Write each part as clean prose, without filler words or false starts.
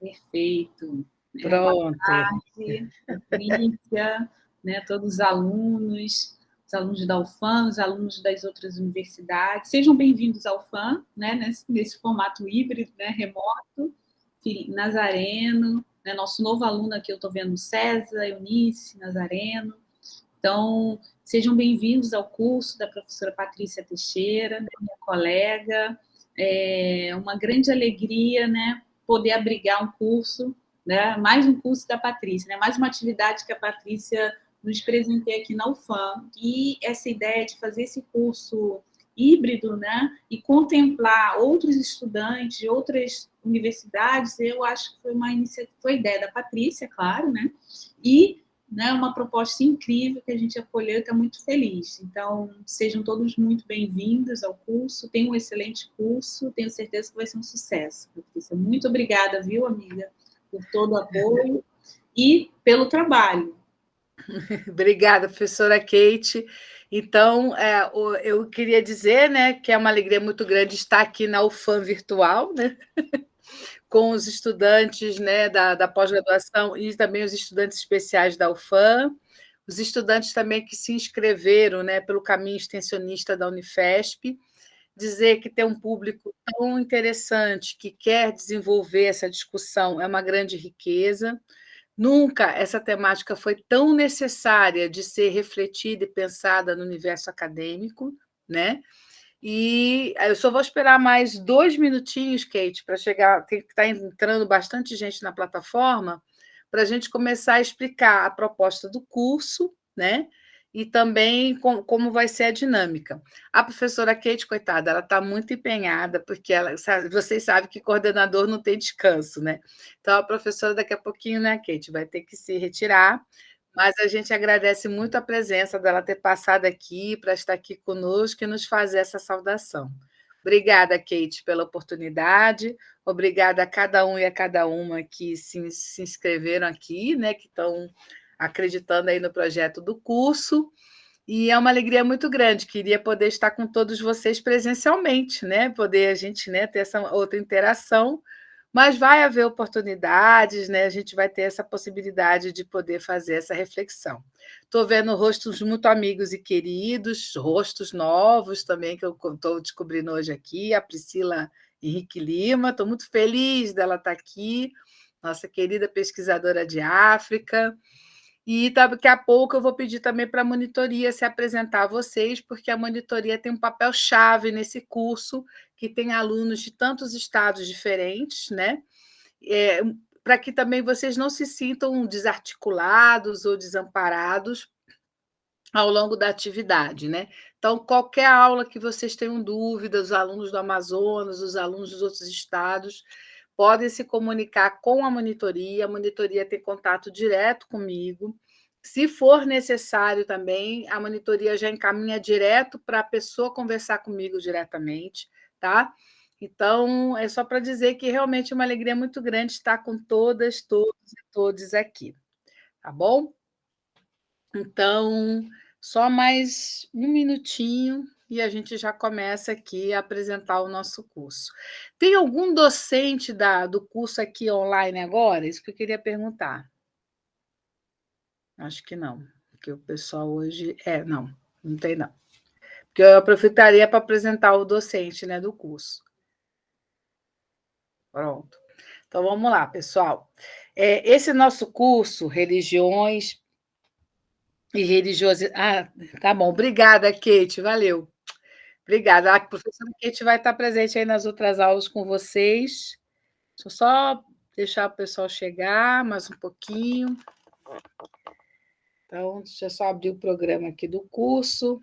Perfeito. Boa Pronto. tarde, Patrícia, né, todos os alunos da UFAM, os alunos das outras universidades. Sejam bem-vindos ao UFAM, né, nesse formato híbrido, né, remoto. Nazareno, né, nosso novo aluno aqui, eu estou vendo César, Eunice, Nazareno. Então, sejam bem-vindos ao curso da professora Patrícia Teixeira, né, minha colega. É uma grande alegria, né, poder abrigar um curso, né, mais um curso da Patrícia, né, mais uma atividade que a Patrícia nos presenteia aqui na UFAM. E essa ideia de fazer esse curso híbrido, né, e contemplar outros estudantes de outras universidades, eu acho que foi uma iniciativa, foi ideia da Patrícia, claro, né, e né, uma proposta incrível que a gente acolheu e está muito feliz. Então, sejam todos muito bem-vindos ao curso, tenham um excelente curso, tenho certeza que vai ser um sucesso, Patrícia. Muito obrigada, viu, amiga, por todo o apoio e pelo trabalho. Obrigada, professora Kate. Então, eu queria dizer, né, que é uma alegria muito grande estar aqui na UFAM virtual, né, com os estudantes, né, da pós-graduação e também os estudantes especiais da UFAM, os estudantes também que se inscreveram, né, pelo caminho extensionista da Unifesp, dizer que tem um público tão interessante que quer desenvolver essa discussão é uma grande riqueza. Nunca essa temática foi tão necessária de ser refletida e pensada no universo acadêmico, né? E eu só vou esperar mais 2 minutinhos, Kate, para chegar. Tem que estar entrando bastante gente na plataforma para a gente começar a explicar a proposta do curso, né? E também como vai ser a dinâmica. A professora Kate, coitada, ela está muito empenhada, porque vocês sabem que coordenador não tem descanso, né? Então, a professora, daqui a pouquinho, né, Kate, vai ter que se retirar, mas a gente agradece muito a presença dela ter passado aqui, para estar aqui conosco e nos fazer essa saudação. Obrigada, Kate, pela oportunidade. Obrigada a cada um e a cada uma que se inscreveram aqui, né, que estão acreditando aí no projeto do curso. E é uma alegria muito grande. Queria poder estar com todos vocês presencialmente, né? Poder a gente, né, ter essa outra interação, mas vai haver oportunidades, né? A gente vai ter essa possibilidade de poder fazer essa reflexão. Estou vendo rostos muito amigos e queridos, rostos novos também, que eu estou descobrindo hoje aqui, a Priscila Henrique Lima, estou muito feliz dela estar aqui, nossa querida pesquisadora de África. E daqui a pouco eu vou pedir também para a monitoria se apresentar a vocês, porque a monitoria tem um papel-chave nesse curso, que tem alunos de tantos estados diferentes, né? Para que também vocês não se sintam desarticulados ou desamparados ao longo da atividade, né? Então, qualquer aula que vocês tenham dúvidas, os alunos do Amazonas, os alunos dos outros estados, podem se comunicar com a monitoria tem contato direto comigo. Se for necessário também, a monitoria já encaminha direto para a pessoa conversar comigo diretamente, tá? Então, é só para dizer que realmente é uma alegria muito grande estar com todas, todos e todos aqui, tá bom? Então, só mais um minutinho e a gente já começa aqui a apresentar o nosso curso. Tem algum docente do curso aqui online agora? Isso que eu queria perguntar. Acho que não, porque o pessoal hoje... não tem não. Porque eu aproveitaria para apresentar o docente, né, do curso. Pronto. Então, vamos lá, pessoal. Esse nosso curso, Religiões e Religiosidade... tá bom. Obrigada, Kate. Valeu. Obrigada. A professora Kate vai estar presente aí nas outras aulas com vocês. Deixa eu só deixar o pessoal chegar mais um pouquinho. Então, deixa eu só abrir o programa aqui do curso.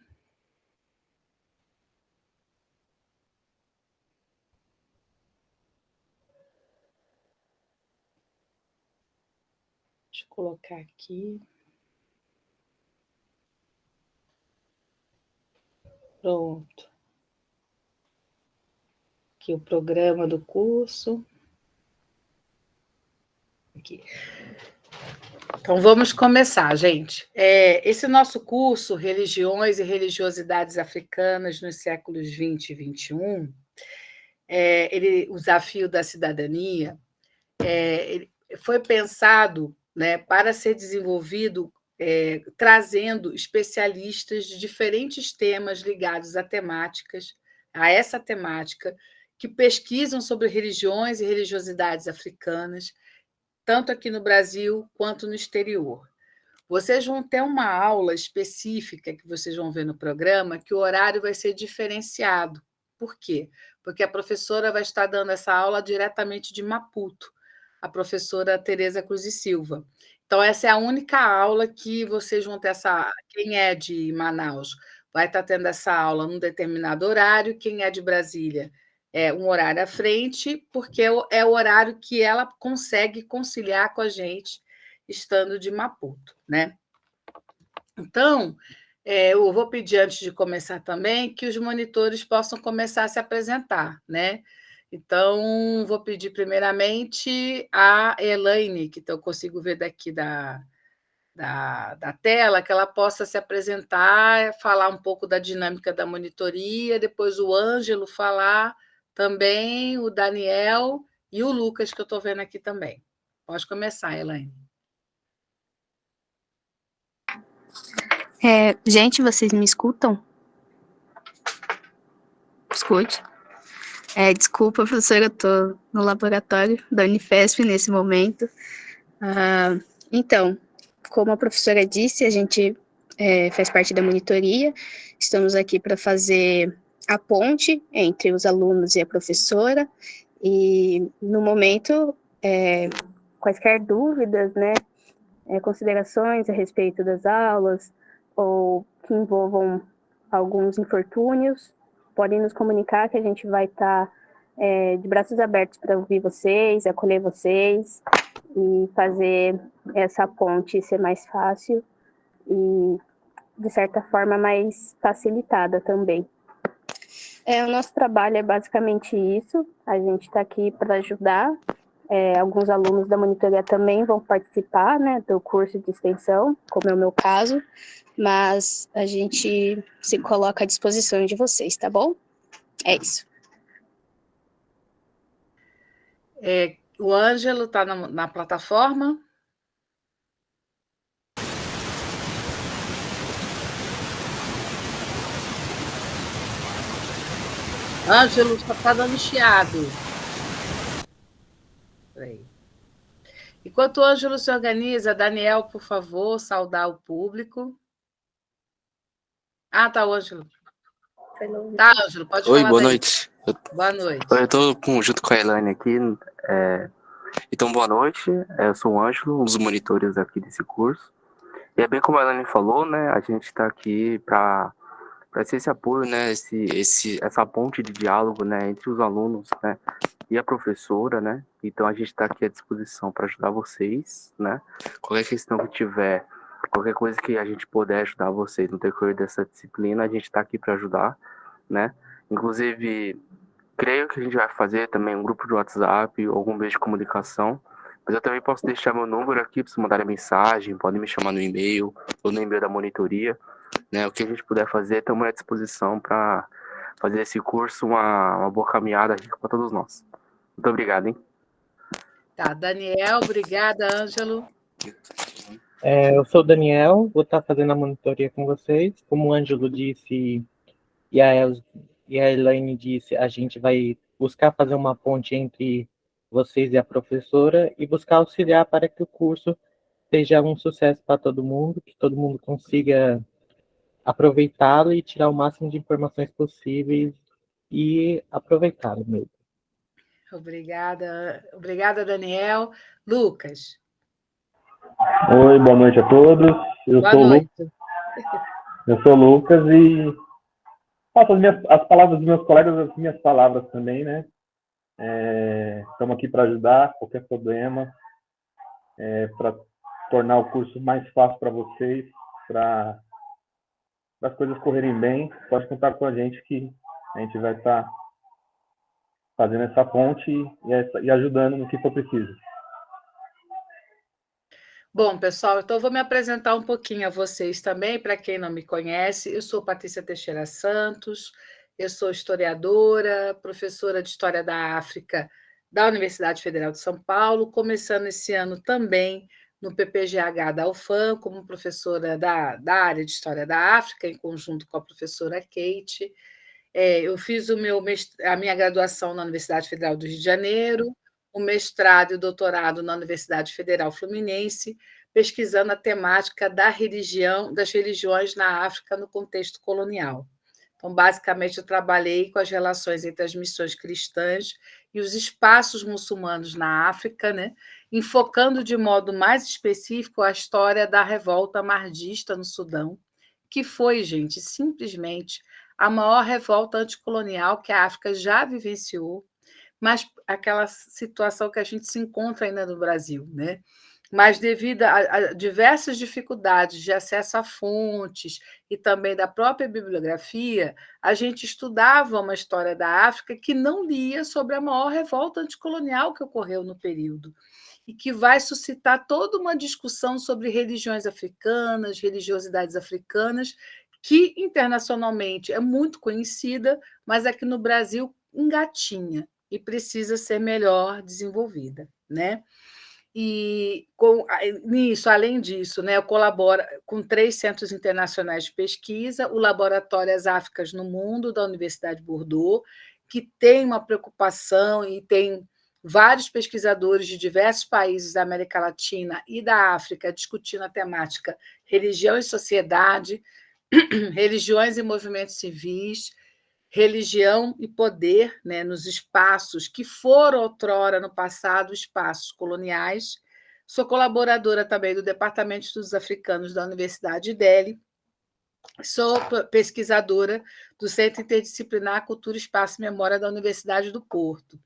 Deixa eu colocar aqui. Pronto. Aqui o programa do curso. Aqui. Então, vamos começar, gente. Esse nosso curso, Religiões e Religiosidades Africanas nos séculos XX e XXI, o desafio da cidadania, foi pensado, né, para ser desenvolvido trazendo especialistas de diferentes temas ligados a essa temática, que pesquisam sobre religiões e religiosidades africanas, tanto aqui no Brasil quanto no exterior. Vocês vão ter uma aula específica que vocês vão ver no programa, que o horário vai ser diferenciado. Por quê? Porque a professora vai estar dando essa aula diretamente de Maputo, a professora Tereza Cruz e Silva. Então, essa é a única aula que vocês vão ter quem é de Manaus vai estar tendo essa aula num determinado horário, quem é de Brasília é um horário à frente, porque é o horário que ela consegue conciliar com a gente, estando de Maputo, né? Então, eu vou pedir, antes de começar também, que os monitores possam começar a se apresentar, né? Então, vou pedir primeiramente a Elaine, que eu consigo ver daqui da tela, que ela possa se apresentar, falar um pouco da dinâmica da monitoria, depois o Ângelo falar também, o Daniel e o Lucas, que eu estou vendo aqui também. Pode começar, Elaine. Gente, vocês me escutam? Escute. Desculpa, professora, eu estou no laboratório da Unifesp nesse momento. Então, como a professora disse, a gente faz parte da monitoria, estamos aqui para fazer a ponte entre os alunos e a professora, e no momento, quaisquer dúvidas, né, considerações a respeito das aulas, ou que envolvam alguns infortúnios, podem nos comunicar que a gente vai estar de braços abertos para ouvir vocês, acolher vocês e fazer essa ponte ser mais fácil e, de certa forma, mais facilitada também. O nosso trabalho é basicamente isso, a gente está aqui para ajudar. Alguns alunos da monitoria também vão participar, né, do curso de extensão, como é o meu caso, mas a gente se coloca à disposição de vocês, tá bom? É isso. O Ângelo está na plataforma? Ângelo, está dando chiado. Peraí. Enquanto o Ângelo se organiza, Daniel, por favor, saudar o público. Tá, o Ângelo. Tá, Ângelo, pode falar. Oi, boa noite. Boa noite. Eu estou junto com a Elaine aqui. Então, boa noite. Eu sou o Ângelo, um dos monitores aqui desse curso. E é bem como a Elaine falou, né? A gente está aqui para ser esse apoio, né? Essa ponte de diálogo, né? Entre os alunos, né? E a professora, né? Então, a gente está aqui à disposição para ajudar vocês, né? Qualquer questão que tiver, qualquer coisa que a gente puder ajudar vocês no decorrer dessa disciplina, a gente está aqui para ajudar, né? Inclusive, creio que a gente vai fazer também um grupo de WhatsApp, algum meio de comunicação, mas eu também posso deixar meu número aqui para vocês mandarem mensagem, podem me chamar no e-mail ou no e-mail da monitoria, né? O que a gente puder fazer, estamos à disposição para fazer esse curso uma boa caminhada aqui para todos nós. Muito obrigado, hein? Tá, Daniel, obrigada, Ângelo. Eu sou o Daniel, vou estar fazendo a monitoria com vocês. Como o Ângelo disse e a Elaine disse, a gente vai buscar fazer uma ponte entre vocês e a professora e buscar auxiliar para que o curso seja um sucesso para todo mundo, que todo mundo consiga aproveitá-lo e tirar o máximo de informações possíveis e aproveitá-lo mesmo. Obrigada, Daniel. Lucas. Oi, boa noite a todos. Eu sou o Lucas e faço as palavras dos meus colegas, as minhas palavras também, né? Estamos aqui para ajudar, qualquer problema, para tornar o curso mais fácil para vocês, para as coisas correrem bem. Pode contar com a gente que a gente vai estar fazendo essa ponte e ajudando no que for preciso. Bom, pessoal, então eu vou me apresentar um pouquinho a vocês também, para quem não me conhece. Eu sou Patrícia Teixeira Santos, eu sou historiadora, professora de História da África da Universidade Federal de São Paulo, começando esse ano também no PPGH da UFAM, como professora da área de História da África, em conjunto com a professora Kate. Eu fiz a minha graduação na Universidade Federal do Rio de Janeiro, o mestrado e o doutorado na Universidade Federal Fluminense, pesquisando a temática das religiões na África no contexto colonial. Então, basicamente, eu trabalhei com as relações entre as missões cristãs e os espaços muçulmanos na África, né? Enfocando de modo mais específico a história da revolta mahdista no Sudão, que foi, gente, simplesmente a maior revolta anticolonial que a África já vivenciou, mas aquela situação que a gente se encontra ainda no Brasil, né? Mas devido a diversas dificuldades de acesso a fontes e também da própria bibliografia, a gente estudava uma história da África que não lia sobre a maior revolta anticolonial que ocorreu no período e que vai suscitar toda uma discussão sobre religiões africanas, religiosidades africanas, que internacionalmente é muito conhecida, mas aqui no Brasil engatinha e precisa ser melhor desenvolvida, né? E além disso, né, eu colaboro com 3 centros internacionais de pesquisa, o Laboratório As Áfricas no Mundo, da Universidade de Bordeaux, que tem uma preocupação e tem vários pesquisadores de diversos países da América Latina e da África discutindo a temática religião e sociedade, religiões e movimentos civis, religião e poder, né, nos espaços que foram outrora, no passado, espaços coloniais. Sou colaboradora também do Departamento de Estudos Africanos da Universidade de Delhi. Sou pesquisadora do Centro Interdisciplinar Cultura, Espaço e Memória da Universidade do Porto.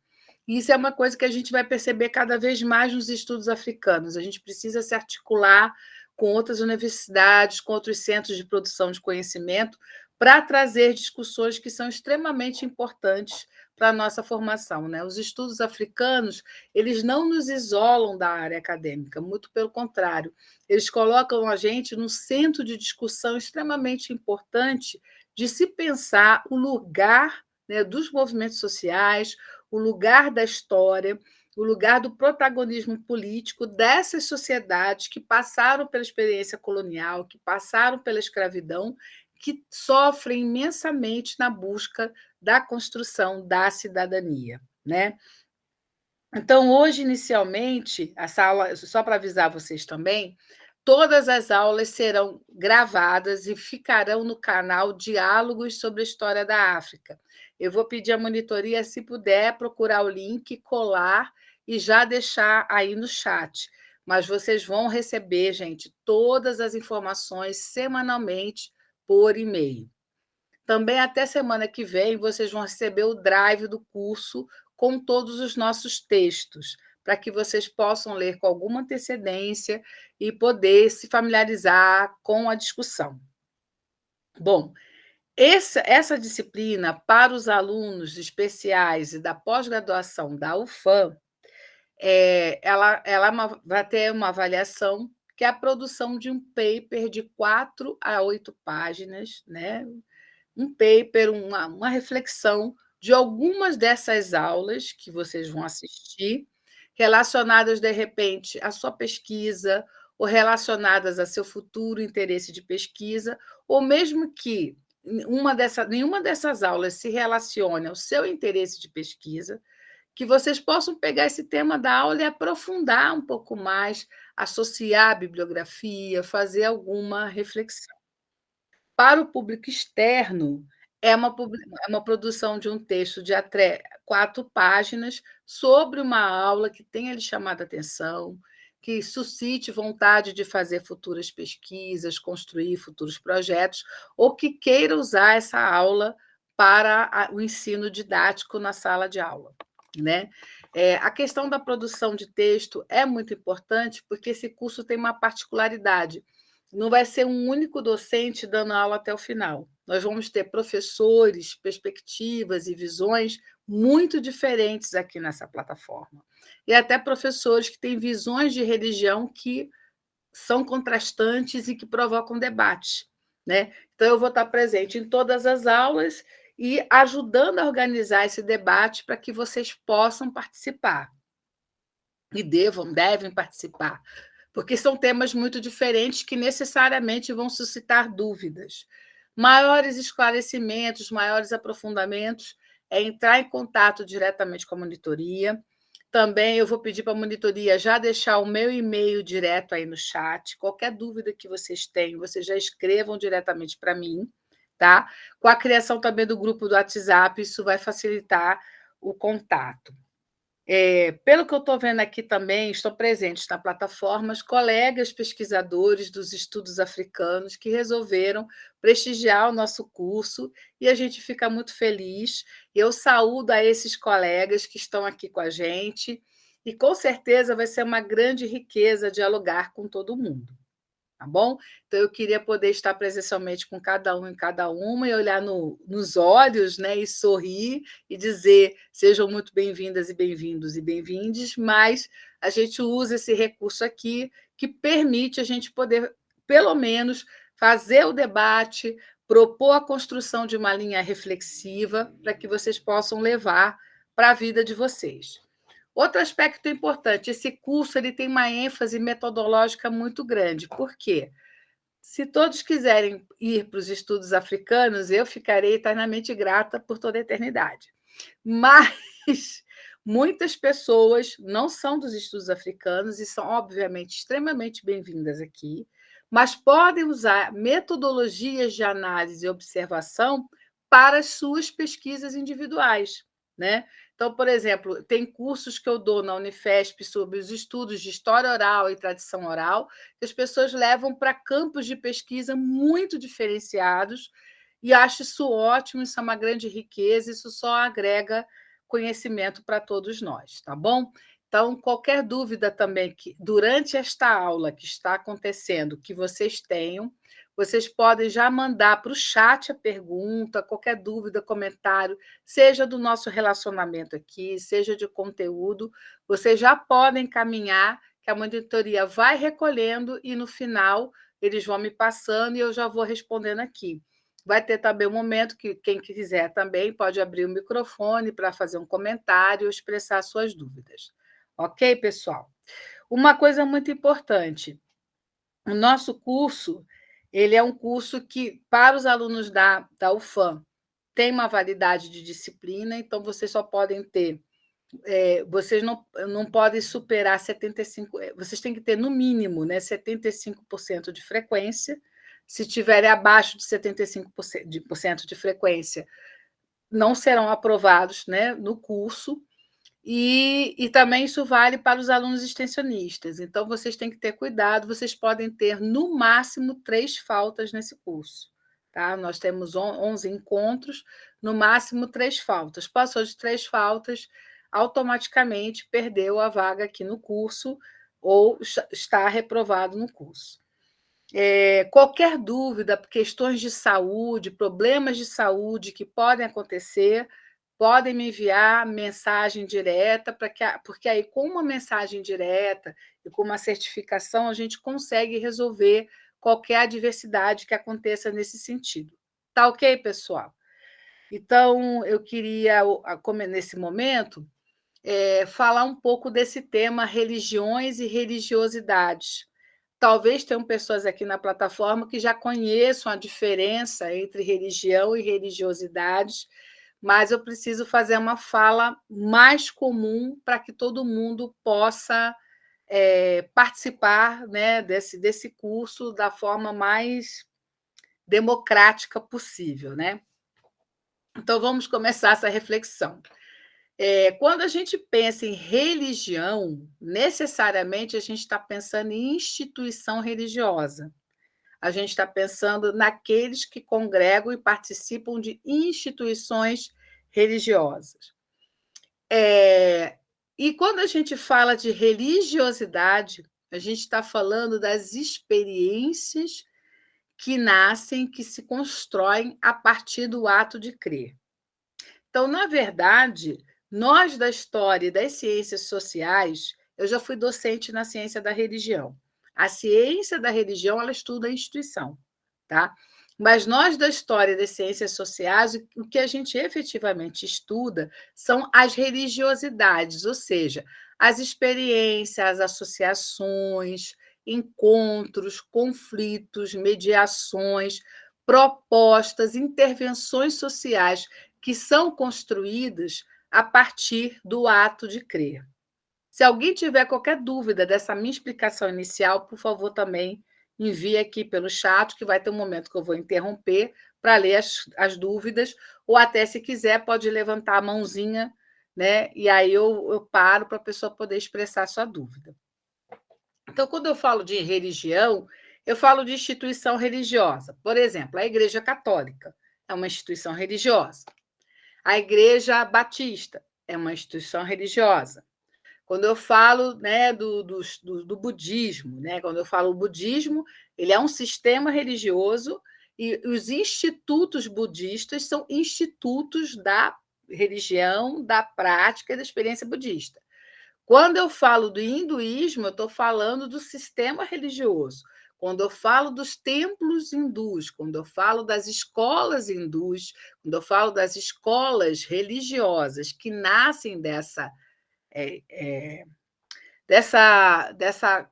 E isso é uma coisa que a gente vai perceber cada vez mais nos estudos africanos. A gente precisa se articular com outras universidades, com outros centros de produção de conhecimento, para trazer discussões que são extremamente importantes para a nossa formação, né? Os estudos africanos, eles não nos isolam da área acadêmica, muito pelo contrário, eles colocam a gente num centro de discussão extremamente importante de se pensar o lugar, né, dos movimentos sociais, o lugar da história, o lugar do protagonismo político dessas sociedades que passaram pela experiência colonial, que passaram pela escravidão, que sofrem imensamente na busca da construção da cidadania, né? Então, hoje, inicialmente, essa aula, só para avisar vocês também, todas as aulas serão gravadas e ficarão no canal Diálogos sobre a História da África. Eu vou pedir à monitoria, se puder, procurar o link, colar e já deixar aí no chat. Mas vocês vão receber, gente, todas as informações semanalmente por e-mail. Também até semana que vem vocês vão receber o drive do curso com todos os nossos textos, para que vocês possam ler com alguma antecedência e poder se familiarizar com a discussão. Bom, essa disciplina para os alunos especiais e da pós-graduação da UFAM, ela vai ter uma avaliação que é a produção de um paper de 4 a 8 páginas, né? Um paper, uma reflexão de algumas dessas aulas que vocês vão assistir, relacionadas, de repente, à sua pesquisa, ou relacionadas a seu futuro interesse de pesquisa, ou mesmo que nenhuma dessas aulas se relacione ao seu interesse de pesquisa, que vocês possam pegar esse tema da aula e aprofundar um pouco mais, associar a bibliografia, fazer alguma reflexão. Para o público externo, é uma produção de um texto de até 4 páginas sobre uma aula que tenha lhe chamado a atenção, que suscite vontade de fazer futuras pesquisas, construir futuros projetos, ou que queira usar essa aula para o ensino didático na sala de aula, né? A questão da produção de texto é muito importante, porque esse curso tem uma particularidade. Não vai ser um único docente dando aula até o final. Nós vamos ter professores, perspectivas e visões muito diferentes aqui nessa plataforma. E até professores que têm visões de religião que são contrastantes e que provocam debate, né? Então, eu vou estar presente em todas as aulas e ajudando a organizar esse debate para que vocês possam participar. E devem participar, porque são temas muito diferentes que necessariamente vão suscitar dúvidas. Maiores esclarecimentos, maiores aprofundamentos, é entrar em contato diretamente com a monitoria. Também eu vou pedir para a monitoria já deixar o meu e-mail direto aí no chat. Qualquer dúvida que vocês tenham, vocês já escrevam diretamente para mim, tá? Com a criação também do grupo do WhatsApp, isso vai facilitar o contato. Pelo que eu estou vendo aqui também, estão presentes na plataforma colegas pesquisadores dos estudos africanos que resolveram prestigiar o nosso curso e a gente fica muito feliz. Eu saúdo a esses colegas que estão aqui com a gente e com certeza vai ser uma grande riqueza dialogar com todo mundo. Tá bom? Então, eu queria poder estar presencialmente com cada um e cada uma e olhar nos olhos, né, e sorrir e dizer sejam muito bem-vindas e bem-vindos e bem-vindes, mas a gente usa esse recurso aqui que permite a gente poder, pelo menos, fazer o debate, propor a construção de uma linha reflexiva para que vocês possam levar para a vida de vocês. Outro aspecto importante, esse curso ele tem uma ênfase metodológica muito grande. Por quê? Se todos quiserem ir para os estudos africanos, eu ficarei eternamente grata por toda a eternidade. Mas muitas pessoas não são dos estudos africanos e são, obviamente, extremamente bem-vindas aqui, mas podem usar metodologias de análise e observação para as suas pesquisas individuais, né? Então, por exemplo, tem cursos que eu dou na Unifesp sobre os estudos de história oral e tradição oral, que as pessoas levam para campos de pesquisa muito diferenciados, e acho isso ótimo, isso é uma grande riqueza, isso só agrega conhecimento para todos nós, tá bom? Então, qualquer dúvida também que durante esta aula que está acontecendo, que vocês tenham, vocês podem já mandar para o chat a pergunta, qualquer dúvida, comentário, seja do nosso relacionamento aqui, seja de conteúdo, vocês já podem encaminhar, que a monitoria vai recolhendo e, no final, eles vão me passando e eu já vou respondendo aqui. Vai ter também um momento que quem quiser também pode abrir o microfone para fazer um comentário ou expressar suas dúvidas. Ok, pessoal? Uma coisa muito importante, o nosso curso ele é um curso que, para os alunos da UFAM, tem uma validade de disciplina, então vocês só podem ter, vocês não podem superar 75%, vocês têm que ter, no mínimo, né, 75% de frequência. Se tiverem abaixo de 75% de frequência, não serão aprovados, né, no curso. E também isso vale para os alunos extensionistas. Então, vocês têm que ter cuidado, vocês podem ter, no máximo, 3 faltas nesse curso. Tá? Nós temos 11 encontros, no máximo 3 faltas. Passou de 3 faltas, automaticamente perdeu a vaga aqui no curso ou está reprovado no curso. Qualquer dúvida, questões de saúde, problemas de saúde que podem acontecer, podem me enviar mensagem direta, porque aí, com uma mensagem direta e com uma certificação, a gente consegue resolver qualquer adversidade que aconteça nesse sentido. Tá ok, pessoal? Então, eu queria, nesse momento, falar um pouco desse tema religiões e religiosidades. Talvez tenham pessoas aqui na plataforma que já conheçam a diferença entre religião e religiosidades, mas eu preciso fazer uma fala mais comum para que todo mundo possa participar, né, desse curso da forma mais democrática possível, né? Então, vamos começar essa reflexão. Quando a gente pensa em religião, necessariamente a gente está pensando em instituição religiosa. A gente está pensando naqueles que congregam e participam de instituições religiosas. E quando a gente fala de religiosidade, a gente está falando das experiências que nascem, que se constroem a partir do ato de crer. Então, na verdade, nós da história e das ciências sociais, eu já fui docente na ciência da religião. A ciência da religião, ela estuda a instituição, tá? Mas nós, da história das ciências sociais, o que a gente efetivamente estuda são as religiosidades, ou seja, as experiências, as associações, encontros, conflitos, mediações, propostas, intervenções sociais que são construídas a partir do ato de crer. Se alguém tiver qualquer dúvida dessa minha explicação inicial, por favor, também envie aqui pelo chat, que vai ter um momento que eu vou interromper para ler as dúvidas, ou até, se quiser, pode levantar a mãozinha, né? E aí eu paro para a pessoa poder expressar a sua dúvida. Então, quando eu falo de religião, eu falo de instituição religiosa. Por exemplo, a Igreja Católica é uma instituição religiosa. A Igreja Batista é uma instituição religiosa. Quando eu falo, né, do budismo, né, quando eu falo budismo, ele é um sistema religioso e os institutos budistas são institutos da religião, da prática e da experiência budista. Quando eu falo do hinduísmo, eu estou falando do sistema religioso. Quando eu falo dos templos hindus, quando eu falo das escolas hindus, quando eu falo das escolas religiosas que nascem dessa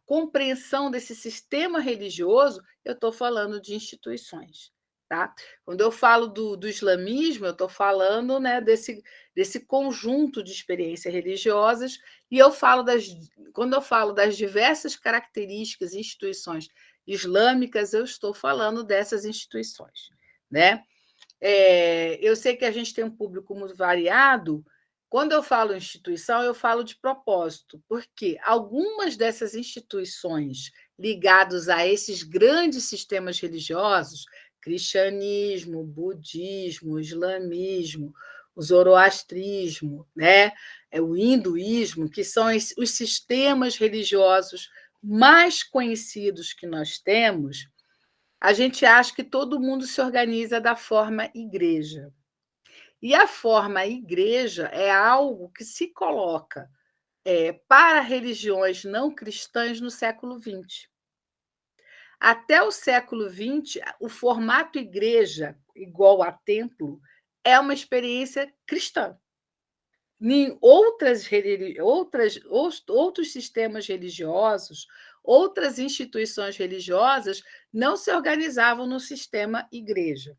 compreensão desse sistema religioso, eu estou falando de instituições. Tá? Quando eu falo do islamismo, eu estou falando, né, desse conjunto de experiências religiosas, e quando eu falo das diversas características e instituições islâmicas, eu estou falando dessas instituições. Né? Eu sei que a gente tem um público muito variado. Quando eu falo instituição, eu falo de propósito, porque algumas dessas instituições ligadas a esses grandes sistemas religiosos, cristianismo, budismo, islamismo, o zoroastrismo, né? O hinduísmo, que são os sistemas religiosos mais conhecidos que nós temos, a gente acha que todo mundo se organiza da forma igreja. E a forma igreja é algo que se coloca para religiões não cristãs no século XX. Até o século XX, o formato igreja igual a templo é uma experiência cristã. Outros sistemas religiosos, outras instituições religiosas não se organizavam no sistema igreja.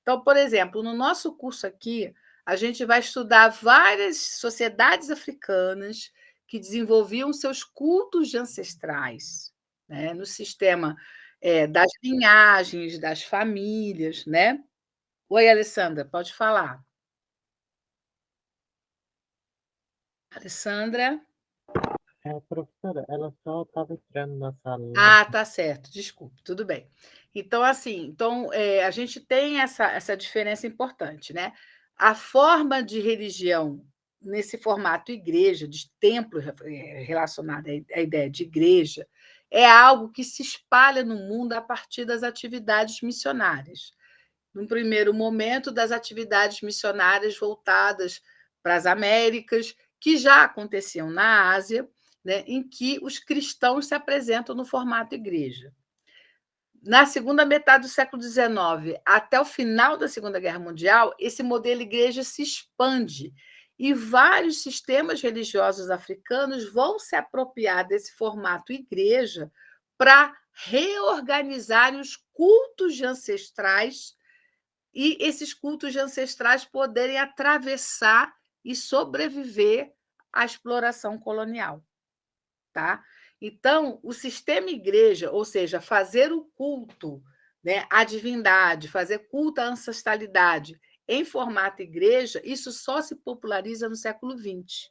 Então, por exemplo, no nosso curso aqui, a gente vai estudar várias sociedades africanas que desenvolviam seus cultos de ancestrais, né? No sistema das linhagens, das famílias. Né? Oi, Alessandra, pode falar. Alessandra? Professora, ela só estava entrando na sala. Ah, tá certo, desculpe, tudo bem. Então, assim, a gente tem essa diferença importante, né? A forma de religião nesse formato igreja, de templo relacionado à ideia de igreja, é algo que se espalha no mundo a partir das atividades missionárias. Num primeiro momento, das atividades missionárias voltadas para as Américas, que já aconteciam na Ásia, né, em que os cristãos se apresentam no formato igreja. Na segunda metade do século XIX, até o final da Segunda Guerra Mundial, esse modelo igreja se expande e vários sistemas religiosos africanos vão se apropriar desse formato igreja para reorganizarem os cultos de ancestrais e esses cultos de ancestrais poderem atravessar e sobreviver à exploração colonial. Tá? Então, o sistema igreja, ou seja, fazer o culto, né, à divindade, fazer culto à ancestralidade em formato igreja, isso só se populariza no século XX.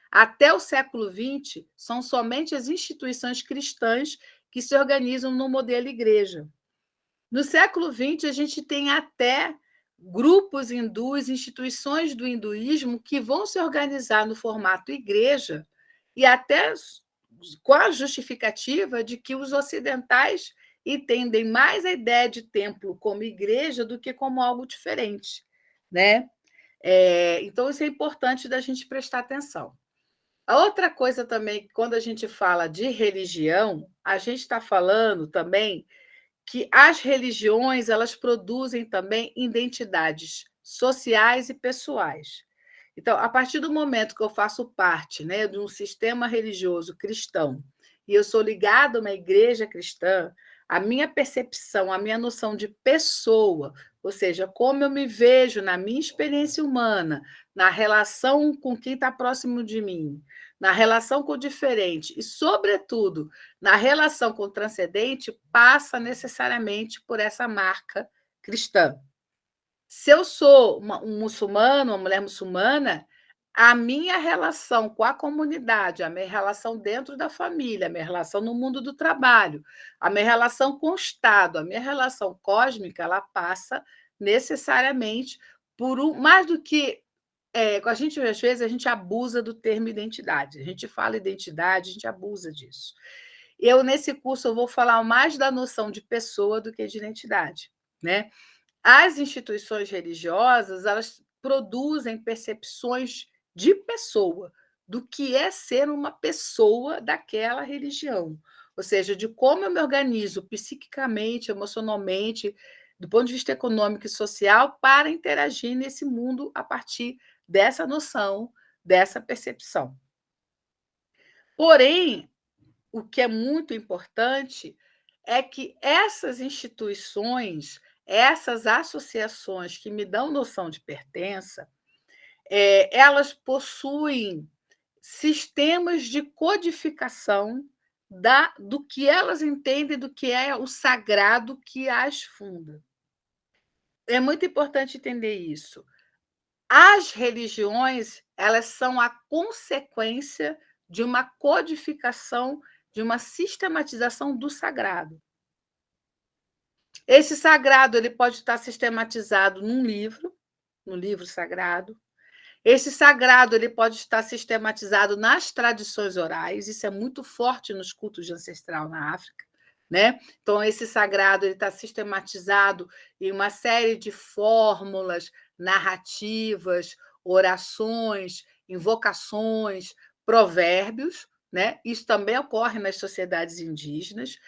Até o século XX, são somente as instituições cristãs que se organizam no modelo igreja. No século XX, a gente tem até grupos hindus, instituições do hinduísmo que vão se organizar no formato igreja e até com a justificativa de que os ocidentais entendem mais a ideia de templo como igreja do que como algo diferente. Né? Então, isso é importante da gente prestar atenção. A outra coisa também, quando a gente fala de religião, a gente está falando também que as religiões elas produzem também identidades sociais e pessoais. Então, a partir do momento que eu faço parte, né, de um sistema religioso cristão e eu sou ligado a uma igreja cristã, a minha percepção, a minha noção de pessoa, ou seja, como eu me vejo na minha experiência humana, na relação com quem está próximo de mim, na relação com o diferente e, sobretudo, na relação com o transcendente, passa necessariamente por essa marca cristã. Se eu sou um muçulmano, uma mulher muçulmana, a minha relação com a comunidade, a minha relação dentro da família, a minha relação no mundo do trabalho, a minha relação com o Estado, a minha relação cósmica, ela passa necessariamente por mais do que com a gente, às vezes, a gente abusa do termo identidade. A gente fala identidade, a gente abusa disso. Eu, nesse curso, eu vou falar mais da noção de pessoa do que de identidade, né? As instituições religiosas, elas produzem percepções de pessoa, do que é ser uma pessoa daquela religião. Ou seja, de como eu me organizo psiquicamente, emocionalmente, do ponto de vista econômico e social, para interagir nesse mundo a partir dessa noção, dessa percepção. Porém, o que é muito importante é que essas instituições, essas associações que me dão noção de pertença, elas possuem sistemas de codificação do que elas entendem do que é o sagrado que as funda. É muito importante entender isso. As religiões, elas são a consequência de uma codificação, de uma sistematização do sagrado. Esse sagrado ele pode estar sistematizado no livro sagrado. Esse sagrado ele pode estar sistematizado nas tradições orais, isso é muito forte nos cultos de ancestral na África, né? Então, esse sagrado ele está sistematizado em uma série de fórmulas, narrativas, orações, invocações, provérbios, né? Isso também ocorre nas sociedades indígenas.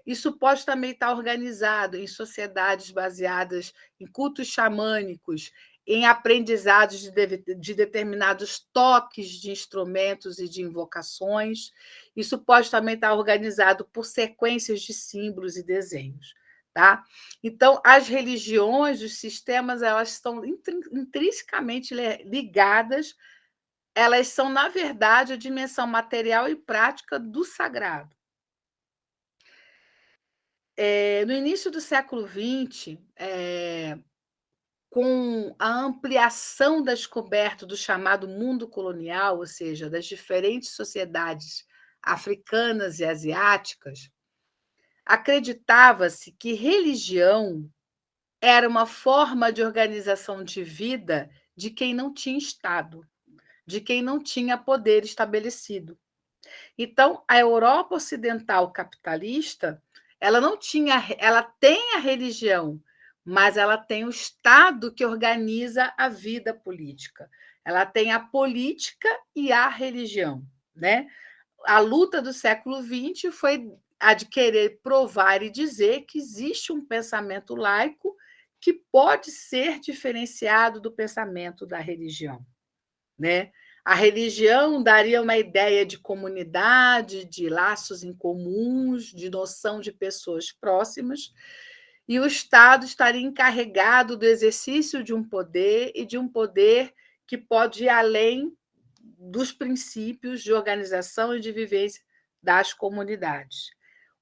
Isso pode também estar organizado em sociedades baseadas em cultos xamânicos, em aprendizados de determinados toques de instrumentos e de invocações. Isso pode também estar organizado por sequências de símbolos e desenhos. Tá? Então, as religiões, os sistemas, elas estão intrinsecamente ligadas, elas são, na verdade, a dimensão material e prática do sagrado. No início do século XX, com a ampliação da descoberta do chamado mundo colonial, ou seja, das diferentes sociedades africanas e asiáticas, acreditava-se que religião era uma forma de organização de vida de quem não tinha Estado, de quem não tinha poder estabelecido. Então, a Europa ocidental capitalista, ela tem a religião, mas ela tem o Estado que organiza a vida política. Ela tem a política e a religião, né? A luta do século XX foi a de querer provar e dizer que existe um pensamento laico que pode ser diferenciado do pensamento da religião, né? A religião daria uma ideia de comunidade, de laços em comuns, de noção de pessoas próximas, e o Estado estaria encarregado do exercício de um poder e de um poder que pode ir além dos princípios de organização e de vivência das comunidades.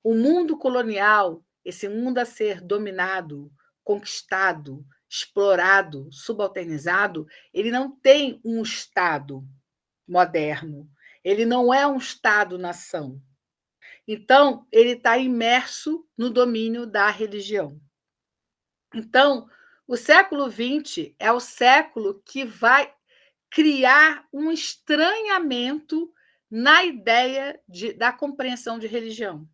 O mundo colonial, esse mundo a ser dominado, conquistado, explorado, subalternizado, ele não tem um Estado moderno, ele não é um Estado-nação. Então, ele está imerso no domínio da religião. Então, o século XX é o século que vai criar um estranhamento na ideia da compreensão de religião.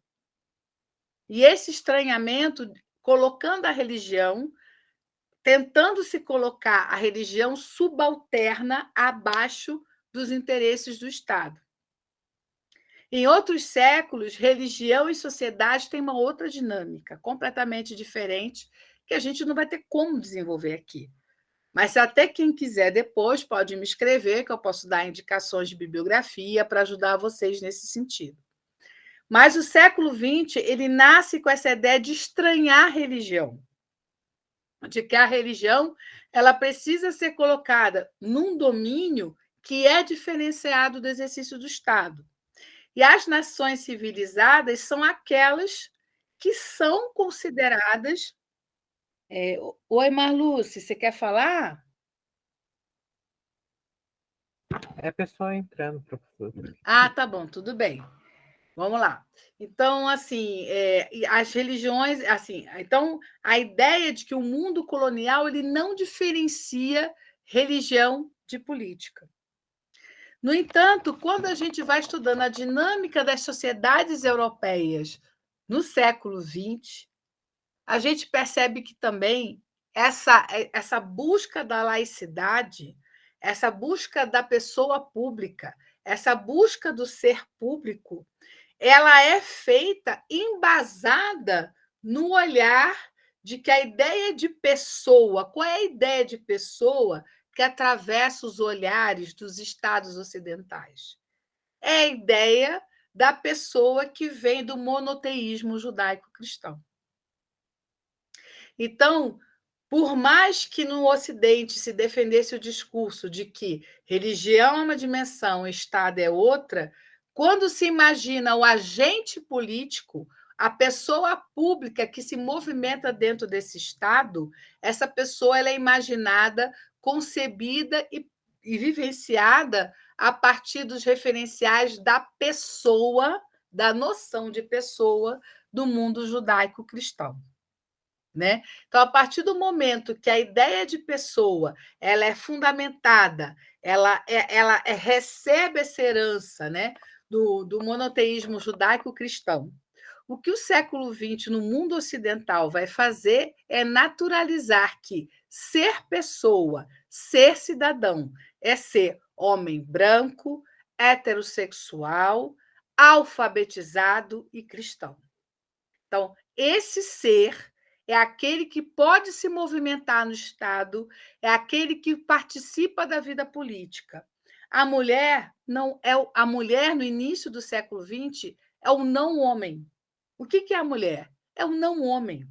E esse estranhamento, colocando a religião, tentando se colocar a religião subalterna abaixo dos interesses do Estado. Em outros séculos, religião e sociedade têm uma outra dinâmica, completamente diferente, que a gente não vai ter como desenvolver aqui. Mas até quem quiser depois pode me escrever, que eu posso dar indicações de bibliografia para ajudar vocês nesse sentido. Mas o século XX ele nasce com essa ideia de estranhar a religião, de que a religião ela precisa ser colocada num domínio que é diferenciado do exercício do Estado. E as nações civilizadas são aquelas que são consideradas... Oi, Marluce, você quer falar? É a pessoa entrando, professor. Ah, tá bom, tudo bem. Vamos lá. Então, assim, as religiões, assim, então a ideia de que o mundo colonial ele não diferencia religião de política. No entanto, quando a gente vai estudando a dinâmica das sociedades europeias no século XX, a gente percebe que também essa busca da laicidade, essa busca da pessoa pública, essa busca do ser público, ela é feita embasada no olhar de que a ideia de pessoa, qual é a ideia de pessoa que atravessa os olhares dos estados ocidentais? É a ideia da pessoa que vem do monoteísmo judaico-cristão. Então, por mais que no Ocidente se defendesse o discurso de que religião é uma dimensão, Estado é outra, quando se imagina o agente político, a pessoa pública que se movimenta dentro desse Estado, essa pessoa ela é imaginada, concebida e vivenciada a partir dos referenciais da pessoa, da noção de pessoa do mundo judaico-cristão. Né? Então, a partir do momento que a ideia de pessoa ela é fundamentada, ela recebe essa herança, né, do monoteísmo judaico-cristão, o que o século XX, no mundo ocidental, vai fazer é naturalizar que ser pessoa, ser cidadão, é ser homem branco, heterossexual, alfabetizado e cristão. Então, esse ser é aquele que pode se movimentar no Estado, é aquele que participa da vida política. A mulher não é a mulher no início do século XX é o não homem. O que é a mulher? É o não homem.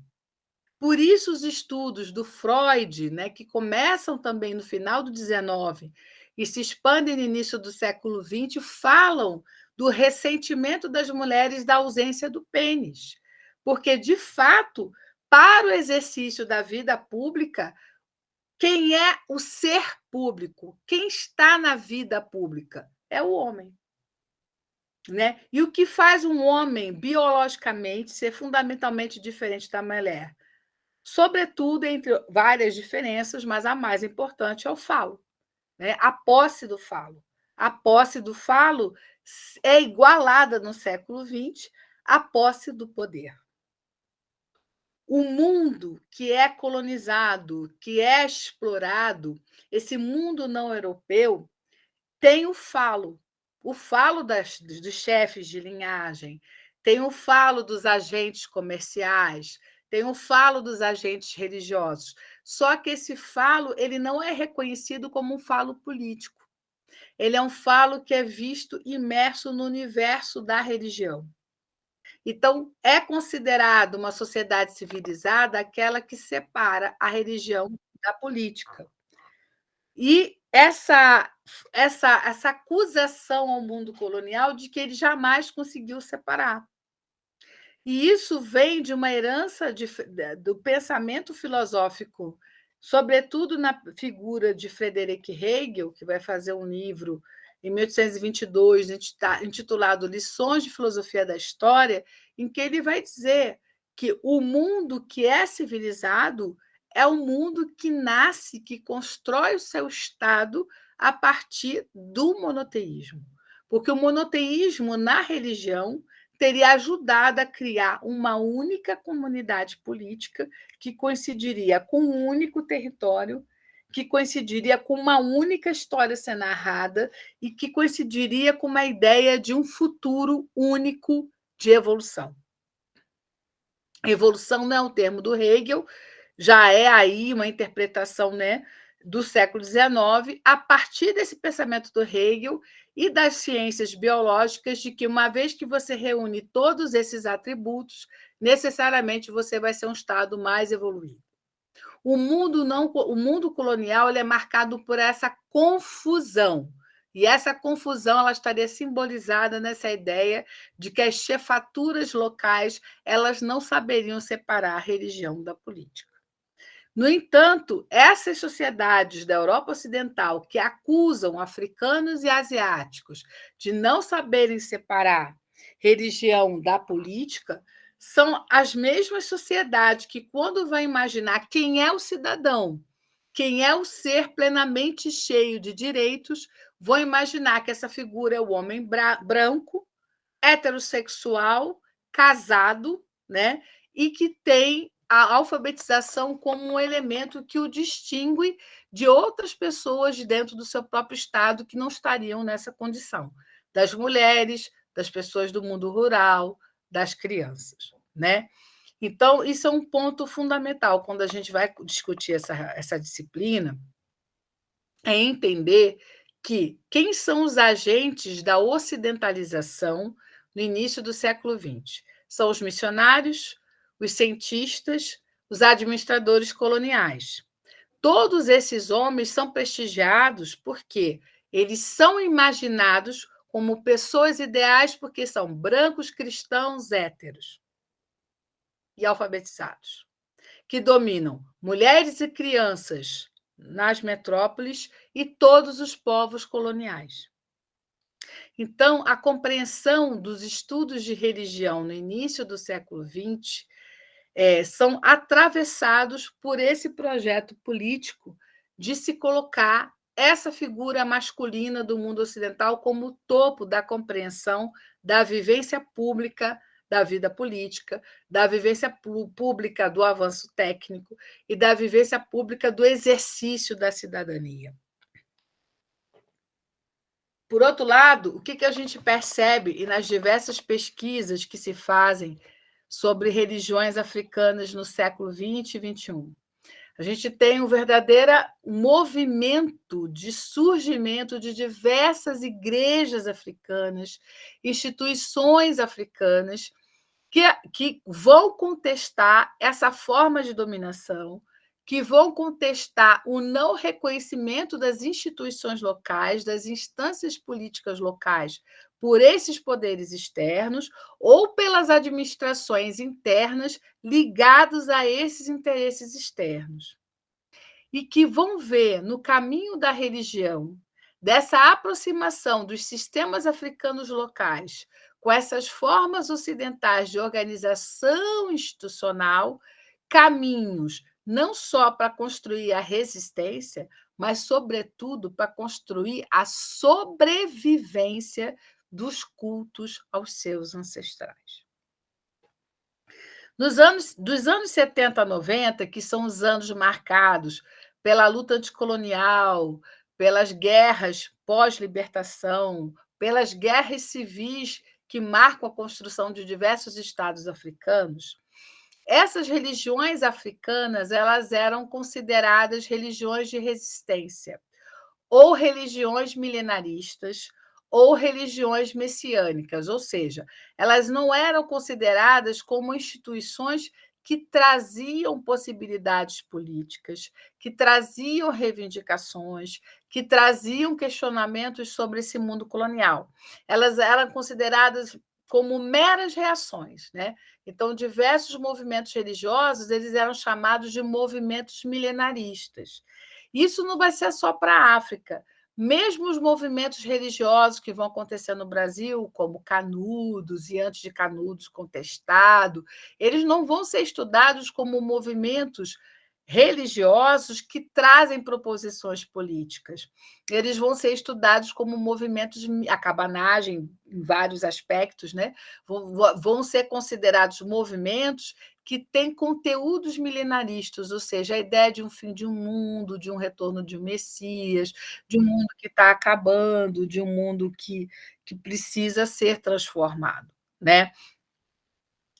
Por isso os estudos do Freud, né, que começam também no final do XIX e se expandem no início do século XX, falam do ressentimento das mulheres da ausência do pênis. Porque, de fato, para o exercício da vida pública, quem é o ser público, quem está na vida pública, é o homem. Né? E o que faz um homem, biologicamente, ser fundamentalmente diferente da mulher? Sobretudo, entre várias diferenças, mas a mais importante é o falo, né? A posse do falo. A posse do falo é igualada no século XX à posse do poder. O mundo que é colonizado, que é explorado, esse mundo não europeu, tem o falo dos chefes de linhagem, tem o falo dos agentes comerciais, tem o falo dos agentes religiosos. Só que esse falo ele não é reconhecido como um falo político. Ele é um falo que é visto imerso no universo da religião. Então, é considerado uma sociedade civilizada aquela que separa a religião da política. E essa acusação ao mundo colonial de que ele jamais conseguiu separar. E isso vem de uma herança do pensamento filosófico, sobretudo na figura de Friedrich Hegel, que vai fazer um livro em 1822, intitulado Lições de Filosofia da História, em que ele vai dizer que o mundo que é civilizado é o mundo que nasce, que constrói o seu Estado a partir do monoteísmo. Porque o monoteísmo na religião teria ajudado a criar uma única comunidade política que coincidiria com um único território que coincidiria com uma única história a ser narrada e que coincidiria com uma ideia de um futuro único de evolução. Evolução não é um termo do Hegel, já é aí uma interpretação, né, do século XIX, a partir desse pensamento do Hegel e das ciências biológicas, de que uma vez que você reúne todos esses atributos, necessariamente você vai ser um estado mais evoluído. O mundo colonial ele é marcado por essa confusão. E essa confusão ela estaria simbolizada nessa ideia de que as chefaturas locais elas não saberiam separar a religião da política. No entanto, essas sociedades da Europa Ocidental que acusam africanos e asiáticos de não saberem separar religião da política são as mesmas sociedades que, quando vão imaginar quem é o cidadão, quem é o ser plenamente cheio de direitos, vão imaginar que essa figura é o homem branco, heterossexual, casado, né? E que tem a alfabetização como um elemento que o distingue de outras pessoas de dentro do seu próprio estado que não estariam nessa condição, das mulheres, das pessoas do mundo rural, das crianças, né? Então, isso é um ponto fundamental quando a gente vai discutir essa disciplina, é entender que quem são os agentes da ocidentalização no início do século XX? São os missionários, os cientistas, os administradores coloniais. Todos esses homens são prestigiados porque eles são imaginados como pessoas ideais porque são brancos, cristãos, héteros e alfabetizados, que dominam mulheres e crianças nas metrópoles e todos os povos coloniais. Então, a compreensão dos estudos de religião no início do século XX são atravessados por esse projeto político de se colocar essa figura masculina do mundo ocidental como o topo da compreensão da vivência pública da vida política, da vivência pública do avanço técnico e da vivência pública do exercício da cidadania. Por outro lado, o que a gente percebe e nas diversas pesquisas que se fazem sobre religiões africanas no século XX e XXI? A gente tem um verdadeiro movimento de surgimento de diversas igrejas africanas, instituições africanas, que vão contestar essa forma de dominação, que vão contestar o não reconhecimento das instituições locais, das instâncias políticas locais, por esses poderes externos ou pelas administrações internas ligados a esses interesses externos. E que vão ver no caminho da religião, dessa aproximação dos sistemas africanos locais com essas formas ocidentais de organização institucional, caminhos não só para construir a resistência, mas, sobretudo, para construir a sobrevivência dos cultos aos seus ancestrais. Dos anos 70 a 90, que são os anos marcados pela luta anticolonial, pelas guerras pós-libertação, pelas guerras civis que marcam a construção de diversos estados africanos, essas religiões africanas elas eram consideradas religiões de resistência, ou religiões milenaristas, ou religiões messiânicas, ou seja, elas não eram consideradas como instituições que traziam possibilidades políticas, que traziam reivindicações, que traziam questionamentos sobre esse mundo colonial. Elas eram consideradas como meras reações, né? Então, diversos movimentos religiosos eles eram chamados de movimentos milenaristas. Isso não vai ser só para a África. Mesmo os movimentos religiosos que vão acontecer no Brasil, como Canudos e antes de Canudos Contestado, eles não vão ser estudados como movimentos religiosos que trazem proposições políticas. Eles vão ser estudados como movimentos de a cabanagem, em vários aspectos, né? Vão ser considerados movimentos que tem conteúdos milenaristas, ou seja, a ideia de um fim de um mundo, de um retorno de um Messias, de um mundo que está acabando, de um mundo que precisa ser transformado, né?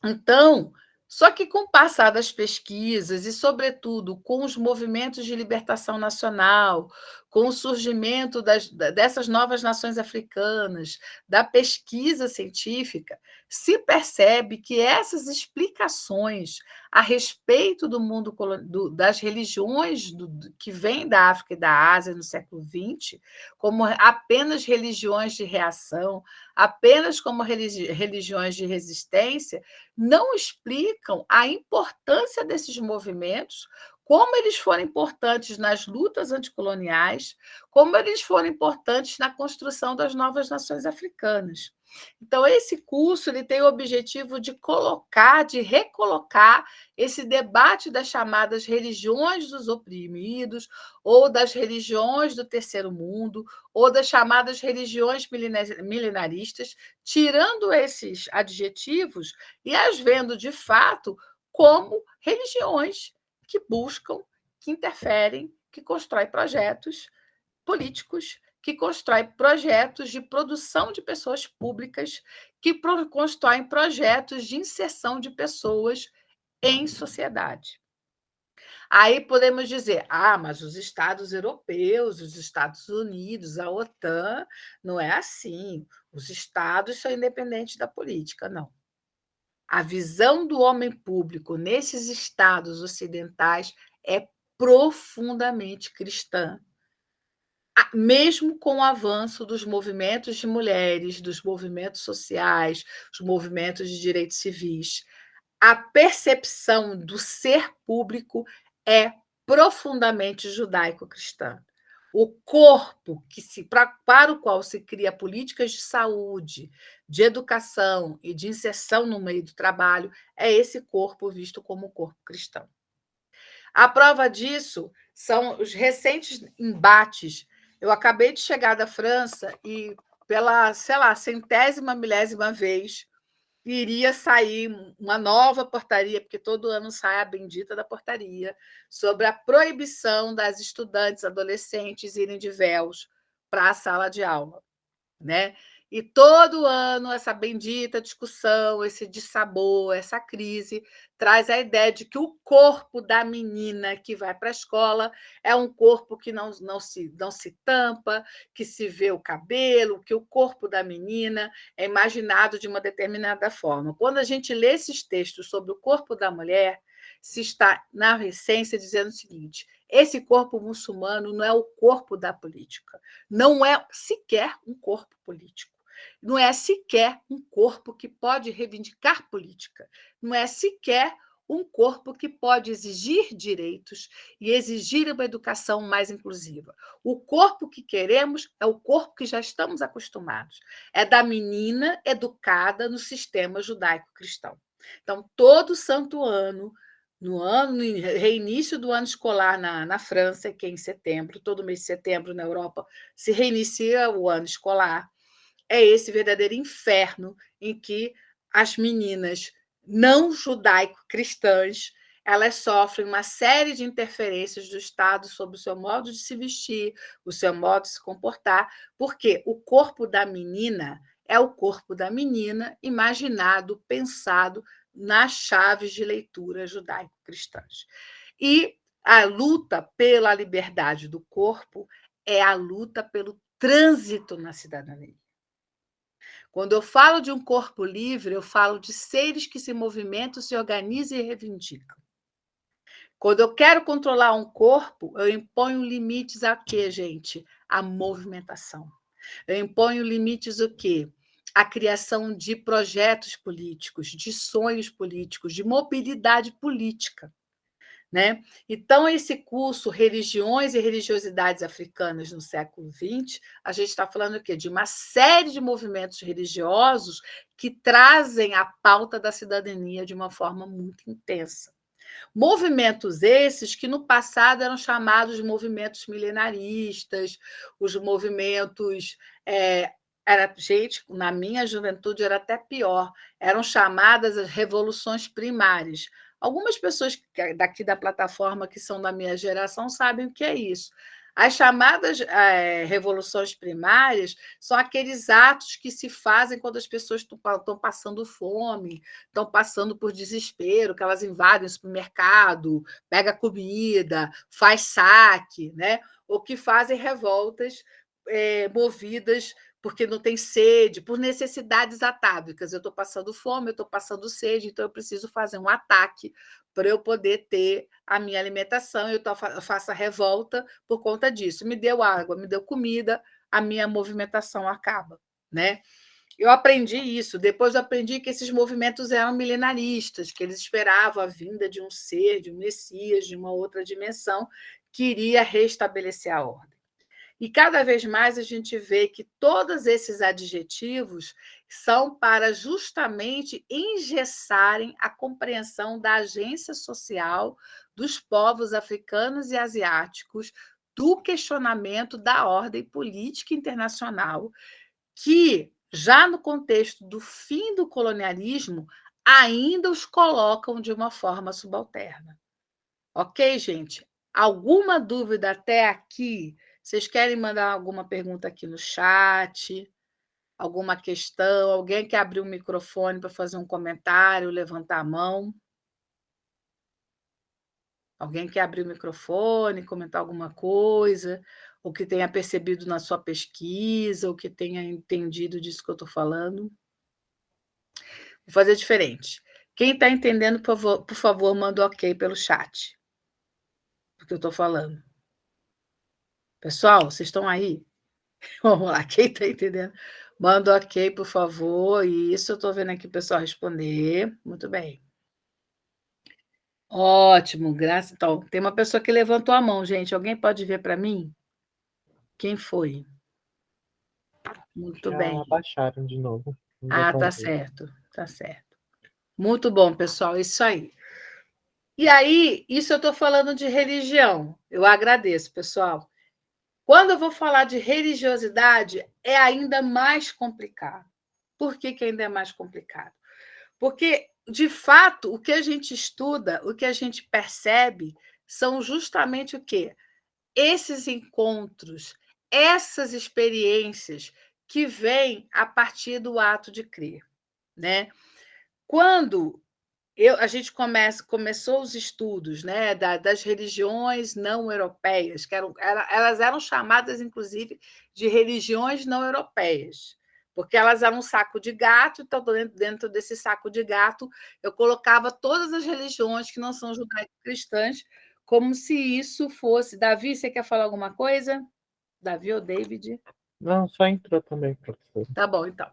Então, só que com o passar das pesquisas e, sobretudo, com os movimentos de libertação nacional, com o surgimento dessas novas nações africanas, da pesquisa científica, se percebe que essas explicações a respeito do mundo das religiões que vêm da África e da Ásia no século XX, como apenas religiões de reação, apenas como religiões de resistência, não explicam a importância desses movimentos, como eles foram importantes nas lutas anticoloniais, como eles foram importantes na construção das novas nações africanas. Então, esse curso ele tem o objetivo de recolocar esse debate das chamadas religiões dos oprimidos, ou das religiões do terceiro mundo, ou das chamadas religiões milenaristas, tirando esses adjetivos e as vendo, de fato, como religiões que buscam, que interferem, que constroem projetos políticos, que constrói projetos de produção de pessoas públicas, que constroem projetos de inserção de pessoas em sociedade. Aí podemos dizer, mas os Estados europeus, os Estados Unidos, a OTAN, não é assim. Os Estados são independentes da política, não. A visão do homem público nesses Estados ocidentais é profundamente cristã. Mesmo com o avanço dos movimentos de mulheres, dos movimentos sociais, os movimentos de direitos civis, a percepção do ser público é profundamente judaico-cristã. O corpo para o qual se cria políticas de saúde, de educação e de inserção no meio do trabalho é esse corpo visto como corpo cristão. A prova disso são os recentes embates. Eu acabei de chegar da França e, pela, centésima, milésima vez, iria sair uma nova portaria, porque todo ano sai a bendita da portaria, sobre a proibição das estudantes adolescentes irem de véus para a sala de aula, né? E todo ano essa bendita discussão, esse dissabor, essa crise, traz a ideia de que o corpo da menina que vai para a escola é um corpo que não se tampa, que se vê o cabelo, que o corpo da menina é imaginado de uma determinada forma. Quando a gente lê esses textos sobre o corpo da mulher, se está, na essência, dizendo o seguinte: esse corpo muçulmano não é o corpo da política, não é sequer um corpo político. Não é sequer um corpo que pode reivindicar política, não é sequer um corpo que pode exigir direitos e exigir uma educação mais inclusiva. O corpo que queremos é o corpo que já estamos acostumados, é da menina educada no sistema judaico-cristão. Então, todo santo ano, no reinício do ano escolar na França, que é em setembro, todo mês de setembro na Europa se reinicia o ano escolar, é esse verdadeiro inferno em que as meninas não judaico-cristãs elas sofrem uma série de interferências do Estado sobre o seu modo de se vestir, o seu modo de se comportar, porque o corpo da menina é o corpo da menina imaginado, pensado nas chaves de leitura judaico-cristãs. E a luta pela liberdade do corpo é a luta pelo trânsito na cidadania. Quando eu falo de um corpo livre, eu falo de seres que se movimentam, se organizam e reivindicam. Quando eu quero controlar um corpo, eu imponho limites a quê, gente? A movimentação. Eu imponho limites o quê? A criação de projetos políticos, de sonhos políticos, de mobilidade política. Né? Então, esse curso Religiões e Religiosidades Africanas no século XX, a gente está falando o quê? De uma série de movimentos religiosos que trazem a pauta da cidadania de uma forma muito intensa. Movimentos esses que no passado eram chamados de movimentos milenaristas, os movimentos... gente, na minha juventude era até pior, eram chamadas as revoluções primárias. Algumas pessoas daqui da plataforma que são da minha geração sabem o que é isso. As chamadas revoluções primárias são aqueles atos que se fazem quando as pessoas estão passando fome, estão passando por desespero, que elas invadem o supermercado, pegam comida, faz saque, né? Ou que fazem revoltas movidas porque não tem sede, por necessidades atávicas. Eu estou passando fome, eu estou passando sede, então eu preciso fazer um ataque para eu poder ter a minha alimentação, eu faço a revolta por conta disso. Me deu água, me deu comida, a minha movimentação acaba, né? Eu aprendi isso, depois eu aprendi que esses movimentos eram milenaristas, que eles esperavam a vinda de um ser, de um Messias, de uma outra dimensão, que iria restabelecer a ordem. E cada vez mais a gente vê que todos esses adjetivos são para justamente engessarem a compreensão da agência social dos povos africanos e asiáticos, do questionamento da ordem política internacional, que, já no contexto do fim do colonialismo, ainda os colocam de uma forma subalterna. Ok, gente? Alguma dúvida até aqui? Vocês querem mandar alguma pergunta aqui no chat? Alguma questão? Alguém quer abrir o microfone para fazer um comentário, levantar a mão? Alguém quer abrir o microfone, comentar alguma coisa? Ou que tenha percebido na sua pesquisa, ou que tenha entendido disso que eu estou falando? Vou fazer diferente. Quem está entendendo, por favor, manda ok pelo chat. Do que eu estou falando. Pessoal, vocês estão aí? Vamos lá, quem está entendendo? Manda ok, por favor. Isso, eu estou vendo aqui o pessoal responder. Muito bem. Ótimo, graças. Então, tem uma pessoa que levantou a mão, gente. Alguém pode ver para mim? Quem foi? Muito bem. Abaixaram de novo. Tá certo, tá certo. Muito bom, pessoal, isso aí. E aí, isso eu estou falando de religião. Eu agradeço, pessoal. Quando eu vou falar de religiosidade, é ainda mais complicado. Por que ainda é mais complicado? Porque, de fato, o que a gente estuda, o que a gente percebe, são justamente o quê? Esses encontros, essas experiências que vêm a partir do ato de crer, né? Quando a gente começou os estudos, né, das religiões não europeias, que elas eram chamadas, inclusive, de religiões não europeias, porque elas eram um saco de gato, então, dentro desse saco de gato, eu colocava todas as religiões que não são judaico-cristãs, como se isso fosse... Davi, você quer falar alguma coisa? Davi ou David? Não, só entrou também, professor. Tá bom, então.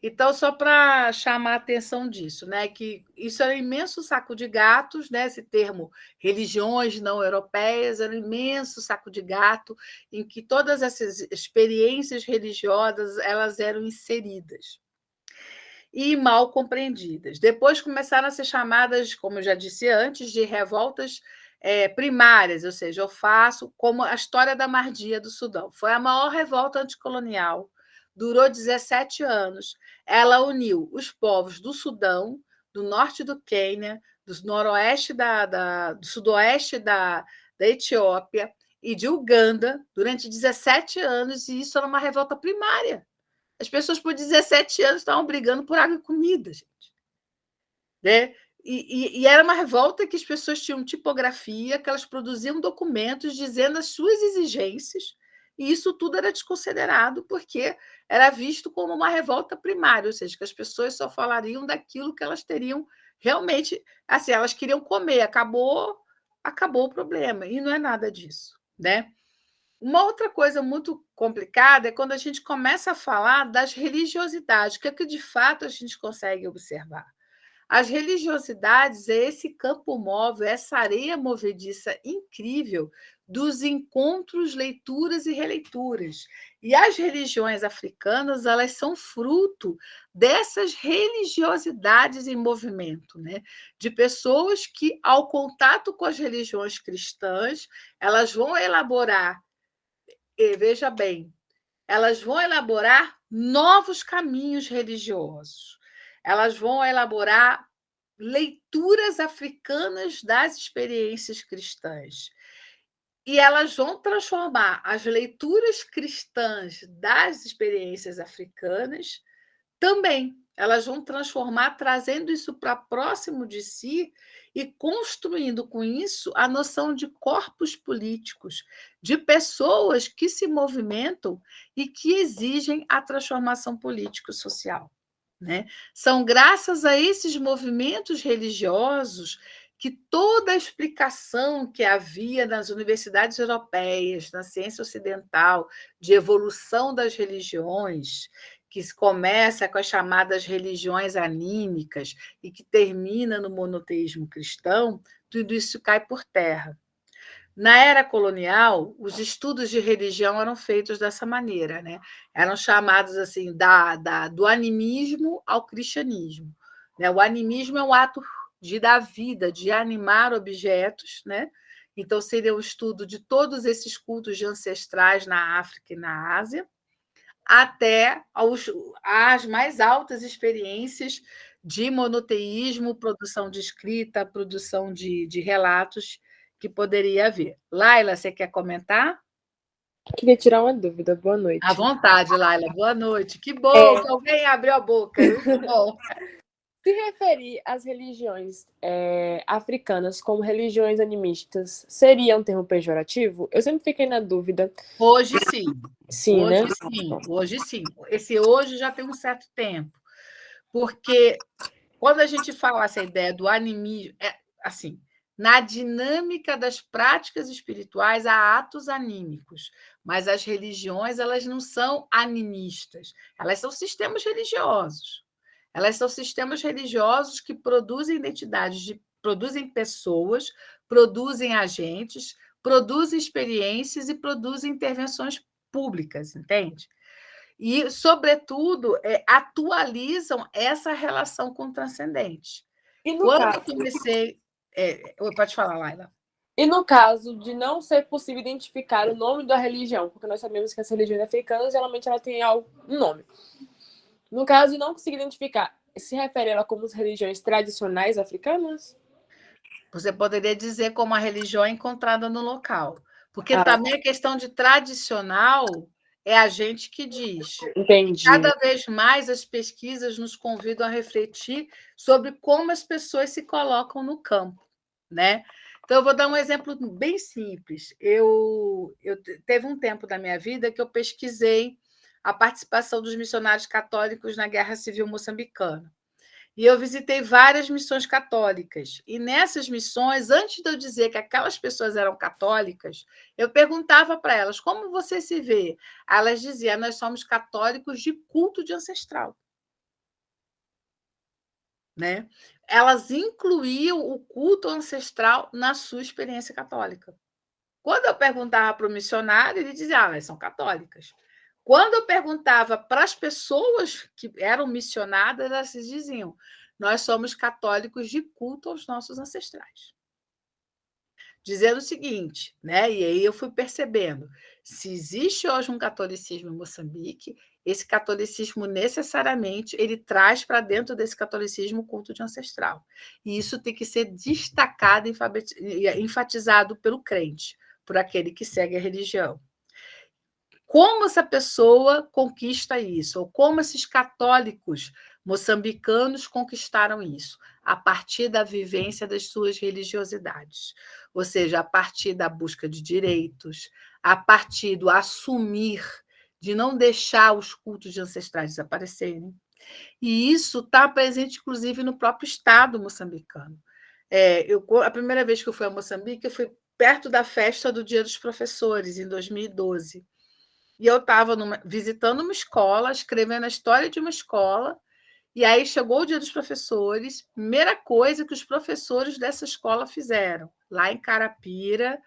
Então, só para chamar a atenção disso, né, que isso é um imenso saco de gatos, né, esse termo religiões não europeias, é um imenso saco de gato em que todas essas experiências religiosas elas eram inseridas e mal compreendidas. Depois começaram a ser chamadas, como eu já disse antes, de revoltas primárias, ou seja, eu faço como a história da Mardia do Sudão. Foi a maior revolta anticolonial, durou 17 anos. Ela uniu os povos do Sudão, do norte do Quênia, do noroeste do sudoeste da Etiópia e de Uganda durante 17 anos, e isso era uma revolta primária. As pessoas, por 17 anos, estavam brigando por água e comida, gente. Né? E era uma revolta que as pessoas tinham tipografia, que elas produziam documentos dizendo as suas exigências, e isso tudo era desconsiderado, porque era visto como uma revolta primária, ou seja, que as pessoas só falariam daquilo que elas teriam realmente... Assim, elas queriam comer, acabou o problema, e não é nada disso, né? Uma outra coisa muito complicada é quando a gente começa a falar das religiosidades, o que é que de fato a gente consegue observar. As religiosidades é esse campo móvel, essa areia movediça incrível dos encontros, leituras e releituras. E as religiões africanas, elas são fruto dessas religiosidades em movimento, né? De pessoas que, ao contato com as religiões cristãs, elas vão elaborar, veja bem, elas vão elaborar novos caminhos religiosos. Elas vão elaborar leituras africanas das experiências cristãs. E elas vão transformar as leituras cristãs das experiências africanas também. Elas vão transformar, trazendo isso para próximo de si e construindo com isso a noção de corpos políticos, de pessoas que se movimentam e que exigem a transformação político-social. Né? São graças a esses movimentos religiosos que toda a explicação que havia nas universidades europeias, na ciência ocidental, de evolução das religiões, que começa com as chamadas religiões anímicas e que termina no monoteísmo cristão, tudo isso cai por terra. Na era colonial, os estudos de religião eram feitos dessa maneira, né? Eram chamados assim do animismo ao cristianismo. Né? O animismo é um ato de dar vida, de animar objetos, né? Então seria o estudo de todos esses cultos de ancestrais na África e na Ásia, até as mais altas experiências de monoteísmo, produção de escrita, produção de relatos que poderia haver. Laila, você quer comentar? Queria tirar uma dúvida. Boa noite. À vontade, Laila. Boa noite. Que bom que alguém abriu a boca. Que bom. Se referir às religiões africanas como religiões animistas, seria um termo pejorativo? Eu sempre fiquei na dúvida. Hoje sim. Sim, hoje, né? Sim. Hoje sim. Esse hoje já tem um certo tempo. Porque quando a gente fala essa ideia do animismo, assim, na dinâmica das práticas espirituais há atos anímicos, mas as religiões elas não são animistas, elas são sistemas religiosos. Elas são sistemas religiosos que produzem identidades, produzem pessoas, produzem agentes, produzem experiências e produzem intervenções públicas, entende? E, sobretudo, atualizam essa relação com o transcendente. Quando eu comecei... pode falar, Laila. E no caso de não ser possível identificar o nome da religião, porque nós sabemos que as religiões africanas, geralmente, ela tem um nome. No caso de não conseguir identificar, se refere ela como as religiões tradicionais africanas? Você poderia dizer como a religião é encontrada no local. Porque também a questão de tradicional é a gente que diz. Entendi. Cada vez mais as pesquisas nos convidam a refletir sobre como as pessoas se colocam no campo, né? Então, eu vou dar um exemplo bem simples. Eu teve um tempo da minha vida que eu pesquisei a participação dos missionários católicos na Guerra Civil Moçambicana. E eu visitei várias missões católicas. E nessas missões, antes de eu dizer que aquelas pessoas eram católicas, eu perguntava para elas, como você se vê? Elas diziam, nós somos católicos de culto de ancestral. Né? Elas incluíam o culto ancestral na sua experiência católica. Quando eu perguntava para o missionário, ele dizia, elas são católicas. Quando eu perguntava para as pessoas que eram missionadas, elas diziam, nós somos católicos de culto aos nossos ancestrais. Dizendo o seguinte, né? E aí eu fui percebendo, se existe hoje um catolicismo em Moçambique, esse catolicismo necessariamente ele traz para dentro desse catolicismo o culto de ancestral. E isso tem que ser destacado e enfatizado pelo crente, por aquele que segue a religião. Como essa pessoa conquista isso? Ou como esses católicos moçambicanos conquistaram isso? A partir da vivência das suas religiosidades. Ou seja, a partir da busca de direitos, a partir do assumir, de não deixar os cultos de ancestrais desaparecerem. E isso está presente, inclusive, no próprio Estado moçambicano. A primeira vez que eu fui a Moçambique, eu fui perto da festa do Dia dos Professores, em 2012. E eu estava visitando uma escola, escrevendo a história de uma escola, e aí chegou o Dia dos Professores, primeira coisa que os professores dessa escola fizeram, lá em Carapira,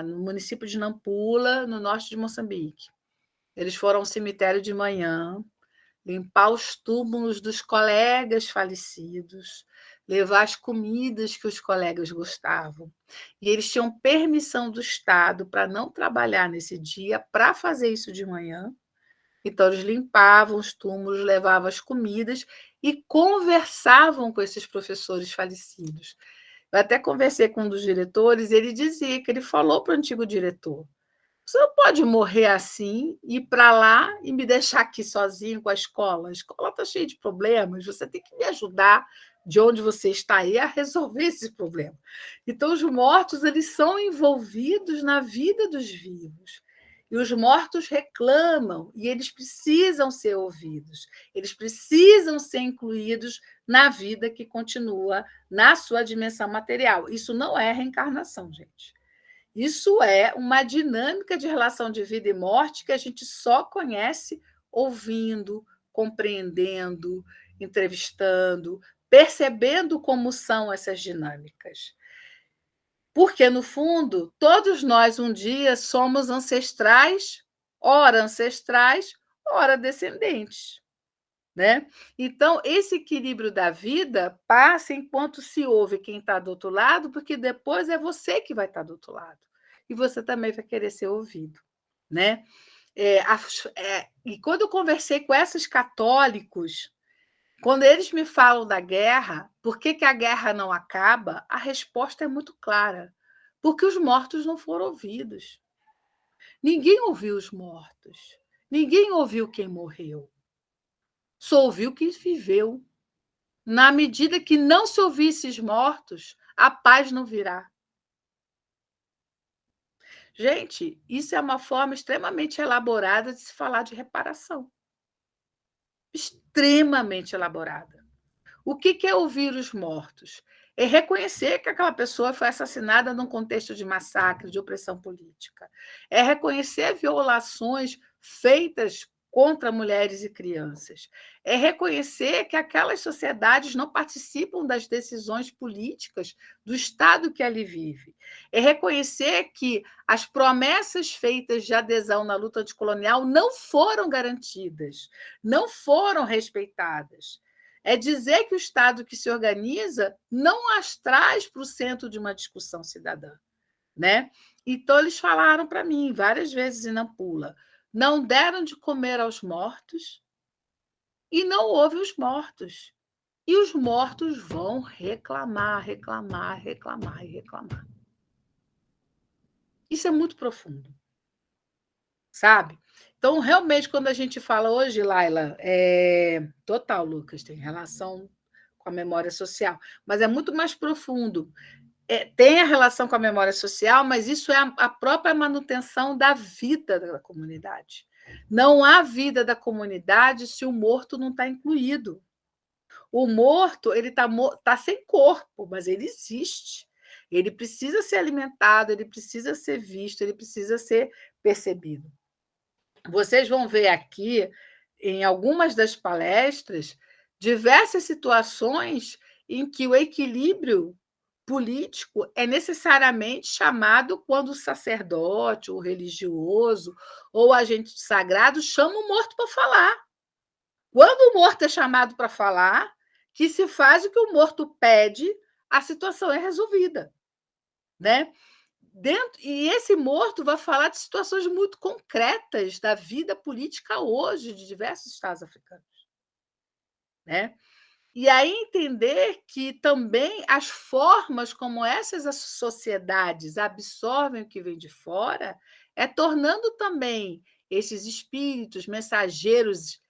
no município de Nampula, no norte de Moçambique. Eles foram ao cemitério de manhã, limpar os túmulos dos colegas falecidos, levar as comidas que os colegas gostavam. E eles tinham permissão do Estado para não trabalhar nesse dia, para fazer isso de manhã, Então, eles limpavam os túmulos, levavam as comidas e conversavam com esses professores falecidos. Eu até conversei com um dos diretores, ele dizia que ele falou para o antigo diretor: você não pode morrer assim, ir para lá e me deixar aqui sozinho com a escola. A escola está cheia de problemas, você tem que me ajudar de onde você está aí a resolver esse problema. Então, os mortos eles são envolvidos na vida dos vivos. E os mortos reclamam, e eles precisam ser ouvidos, eles precisam ser incluídos na vida que continua na sua dimensão material. Isso não é reencarnação, gente. Isso é uma dinâmica de relação de vida e morte que a gente só conhece ouvindo, compreendendo, entrevistando, percebendo como são essas dinâmicas. Porque, no fundo, todos nós um dia somos ancestrais, ora descendentes. Né? Então, esse equilíbrio da vida passa enquanto se ouve quem está do outro lado, porque depois é você que vai estar do outro lado. E você também vai querer ser ouvido. Né? E quando eu conversei com esses católicos, quando eles me falam da guerra, por que a guerra não acaba? A resposta é muito clara. Porque os mortos não foram ouvidos. Ninguém ouviu os mortos. Ninguém ouviu quem morreu. Só ouviu quem viveu. Na medida que não se ouvisse os mortos, a paz não virá. Gente, isso é uma forma extremamente elaborada de se falar de reparação. Extremamente elaborada. O que é ouvir os mortos? É reconhecer que aquela pessoa foi assassinada num contexto de massacre, de opressão política. É reconhecer violações feitas contra mulheres e crianças. É reconhecer que aquelas sociedades não participam das decisões políticas do Estado que ali vive. É reconhecer que as promessas feitas de adesão na luta anticolonial não foram garantidas, não foram respeitadas. É dizer que o Estado que se organiza não as traz para o centro de uma discussão cidadã. Né? Então, eles falaram para mim várias vezes em Nampula: não deram de comer aos mortos e não houve os mortos. E os mortos vão reclamar, reclamar, reclamar e reclamar. Isso é muito profundo. Sabe? Então, realmente, quando a gente fala hoje, Laila, total, Lucas, tem relação com a memória social, mas é muito mais profundo. Tem a relação com a memória social, mas isso é a própria manutenção da vida da comunidade. Não há vida da comunidade se o morto não está incluído. O morto ele tá sem corpo, mas ele existe. Ele precisa ser alimentado, ele precisa ser visto, ele precisa ser percebido. Vocês vão ver aqui, em algumas das palestras, diversas situações em que o equilíbrio político é necessariamente chamado quando o sacerdote, o religioso ou o agente sagrado chama o morto para falar. Quando o morto é chamado para falar, que se faz o que o morto pede, a situação é resolvida. Né? E esse morto vai falar de situações muito concretas da vida política hoje de diversos estados africanos. Né? E aí entender que também as formas como essas sociedades absorvem o que vem de fora é tornando também esses espíritos mensageiros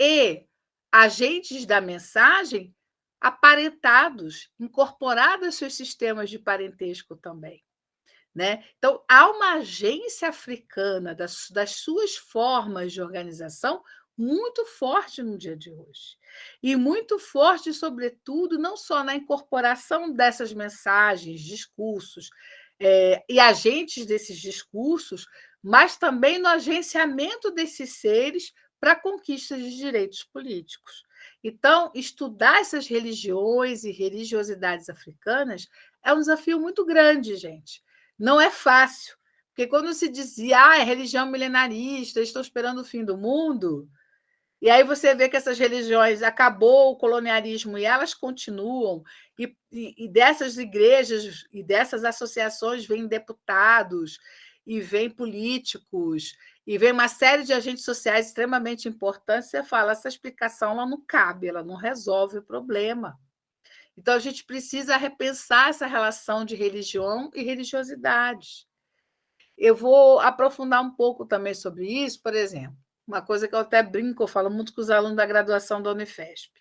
e agentes da mensagem aparentados, incorporados aos seus sistemas de parentesco também. Né? Então, há uma agência africana das suas formas de organização muito forte no dia de hoje. E muito forte, sobretudo, não só na incorporação dessas mensagens, discursos e agentes desses discursos, mas também no agenciamento desses seres para a conquista de direitos políticos. Então, estudar essas religiões e religiosidades africanas é um desafio muito grande, gente. Não é fácil, porque quando se dizia é religião milenarista, estou esperando o fim do mundo, e aí você vê que essas religiões acabou o colonialismo e elas continuam, e dessas igrejas e dessas associações vêm deputados, e vêm políticos, e vem uma série de agentes sociais extremamente importantes, você fala, essa explicação ela não cabe, ela não resolve o problema. Então, a gente precisa repensar essa relação de religião e religiosidade. Eu vou aprofundar um pouco também sobre isso, por exemplo, uma coisa que eu até brinco, eu falo muito com os alunos da graduação da Unifesp.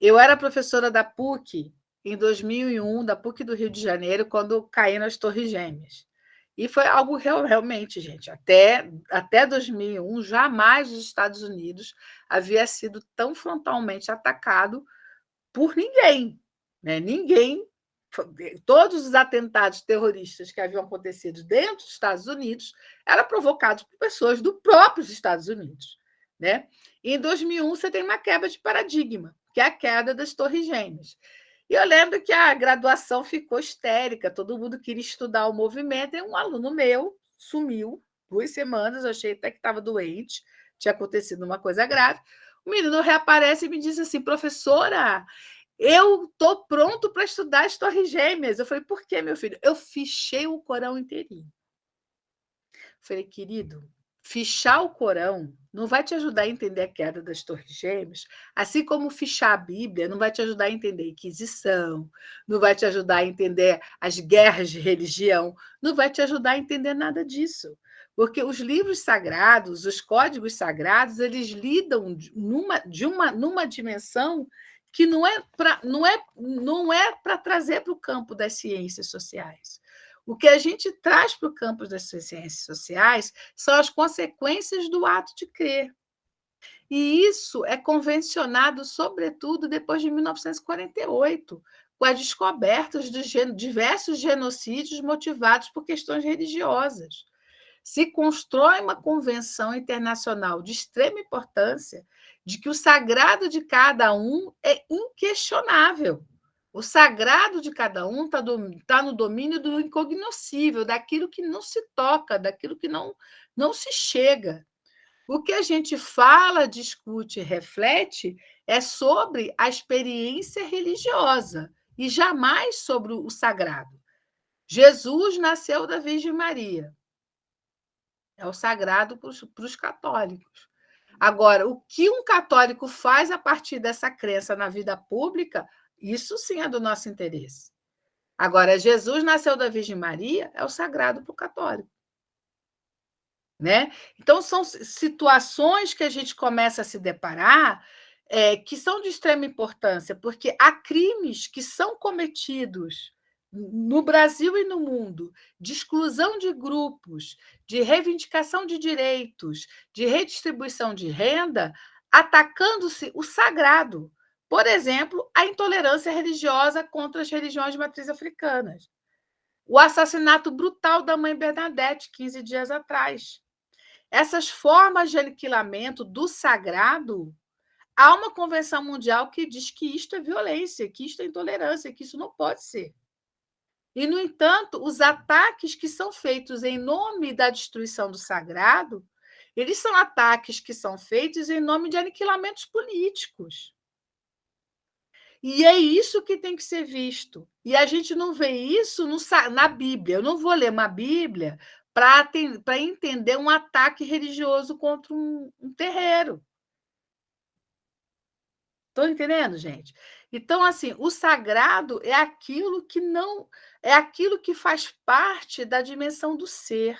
Eu era professora da PUC em 2001, da PUC do Rio de Janeiro, quando caíram as Torres Gêmeas. E foi algo realmente, gente, até 2001, jamais os Estados Unidos havia sido tão frontalmente atacado por ninguém. Né? Ninguém, todos os atentados terroristas que haviam acontecido dentro dos Estados Unidos eram provocados por pessoas do próprios Estados Unidos. Né? E em 2001, você tem uma quebra de paradigma, que é a queda das Torres Gêmeas. E eu lembro que a graduação ficou histérica, todo mundo queria estudar o movimento, e um aluno meu sumiu 2 semanas, eu achei até que estava doente, tinha acontecido uma coisa grave. O menino reaparece e me diz assim, professora, eu estou pronto para estudar as Torres Gêmeas. Eu falei, por quê, meu filho? Eu fichei o Corão inteirinho. Eu falei, querido, fichar o Corão não vai te ajudar a entender a queda das Torres Gêmeas, assim como fichar a Bíblia não vai te ajudar a entender a Inquisição, não vai te ajudar a entender as guerras de religião, não vai te ajudar a entender nada disso. Porque os livros sagrados, os códigos sagrados, eles lidam numa dimensão que não é para trazer para o campo das ciências sociais. O que a gente traz para o campo das ciências sociais são as consequências do ato de crer. E isso é convencionado, sobretudo, depois de 1948, com as descobertas de diversos genocídios motivados por questões religiosas. Se constrói uma convenção internacional de extrema importância de que o sagrado de cada um é inquestionável. O sagrado de cada um está no domínio do incognoscível, daquilo que não se toca, daquilo que não se chega. O que a gente fala, discute e reflete é sobre a experiência religiosa e jamais sobre o sagrado. Jesus nasceu da Virgem Maria. É o sagrado para os católicos. Agora, o que um católico faz a partir dessa crença na vida pública, isso sim é do nosso interesse. Agora, Jesus nasceu da Virgem Maria, é o sagrado para o católico. Né? Então, são situações que a gente começa a se deparar que são de extrema importância, porque há crimes que são cometidos no Brasil e no mundo, de exclusão de grupos, de reivindicação de direitos, de redistribuição de renda, atacando-se o sagrado. Por exemplo, a intolerância religiosa contra as religiões de matriz africanas. O assassinato brutal da mãe Bernadette, 15 dias atrás. Essas formas de aniquilamento do sagrado, há uma convenção mundial que diz que isto é violência, que isto é intolerância, que isso não pode ser. E, no entanto, os ataques que são feitos em nome da destruição do sagrado, eles são ataques que são feitos em nome de aniquilamentos políticos. E é isso que tem que ser visto. E a gente não vê isso na Bíblia. Eu não vou ler uma Bíblia para entender um ataque religioso contra um terreiro. Estão entendendo, gente? Então, assim, o sagrado é aquilo que faz parte da dimensão do ser.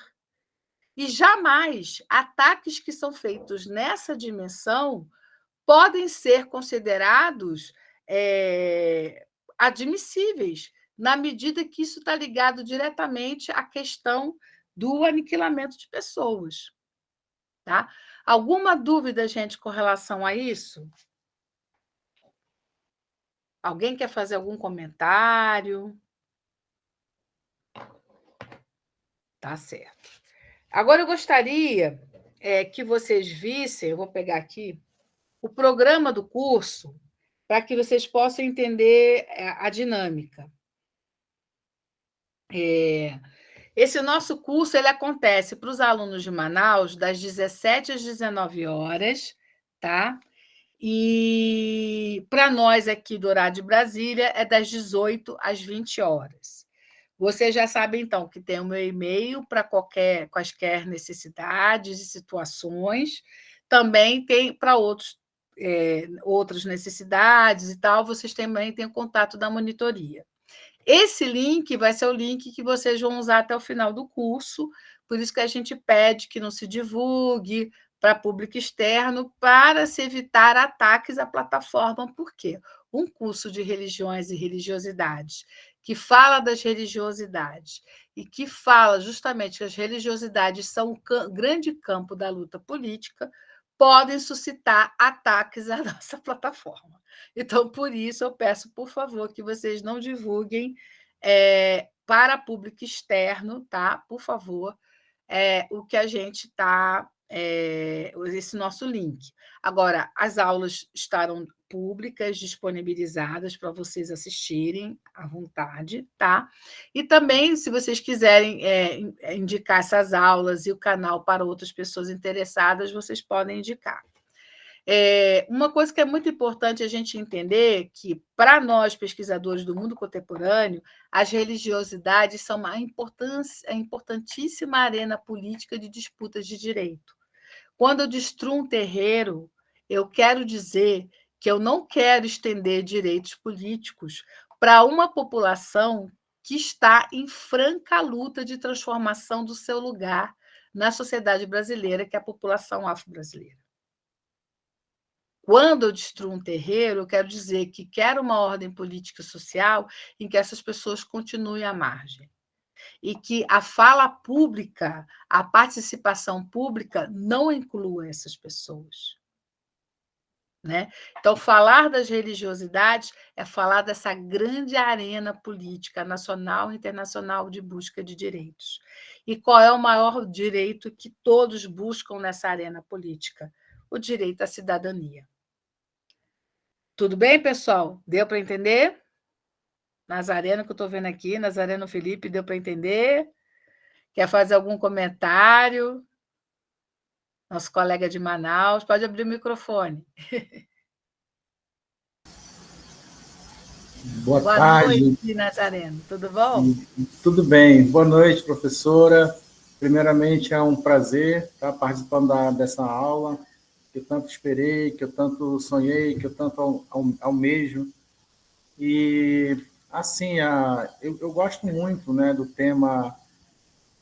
E jamais ataques que são feitos nessa dimensão podem ser considerados admissíveis, na medida que isso está ligado diretamente à questão do aniquilamento de pessoas. Tá? Alguma dúvida, gente, com relação a isso? Alguém quer fazer algum comentário? Tá certo. Agora eu gostaria que vocês vissem, eu vou pegar aqui, o programa do curso, para que vocês possam entender a dinâmica. Esse nosso curso ele acontece para os alunos de Manaus das 17 às 19 horas, tá? E para nós aqui do horário de Brasília é das 18 às 20 horas. Você já sabe, então, que tem o meu e-mail para quaisquer necessidades e situações. Também tem para outras necessidades e tal, vocês também têm o contato da monitoria. Esse link vai ser o link que vocês vão usar até o final do curso, por isso que a gente pede que não se divulgue para público externo, para se evitar ataques à plataforma. Por quê? Um curso de religiões e religiosidades, que fala das religiosidades e que fala justamente que as religiosidades são o grande campo da luta política, podem suscitar ataques à nossa plataforma. Então, por isso, eu peço, por favor, que vocês não divulguem para público externo, tá? Por favor, o que a gente está... esse nosso link. Agora, as aulas estarão públicas, disponibilizadas para vocês assistirem à vontade, tá? E também, se vocês quiserem indicar essas aulas e o canal para outras pessoas interessadas, vocês podem indicar. Uma coisa que é muito importante a gente entender que, para nós, pesquisadores do mundo contemporâneo, as religiosidades são uma importantíssima arena política de disputas de direito. Quando eu destruo um terreiro, eu quero dizer que eu não quero estender direitos políticos para uma população que está em franca luta de transformação do seu lugar na sociedade brasileira, que é a população afro-brasileira. Quando eu destruo um terreiro, eu quero dizer que quero uma ordem política e social em que essas pessoas continuem à margem. E que a fala pública, a participação pública não inclua essas pessoas. Né? Então, falar das religiosidades é falar dessa grande arena política nacional e internacional de busca de direitos. E qual é o maior direito que todos buscam nessa arena política? O direito à cidadania. Tudo bem, pessoal? Deu para entender? Nazareno, que eu estou vendo aqui, Nazareno Felipe, deu para entender? Quer fazer algum comentário? Nosso colega de Manaus, pode abrir o microfone. Boa tarde. Boa noite, Nazareno. Tudo bom? Tudo bem. Boa noite, professora. Primeiramente, é um prazer estar participando dessa aula, que eu tanto esperei, que eu tanto sonhei, que eu tanto almejo. E, assim, eu gosto muito, né, do tema...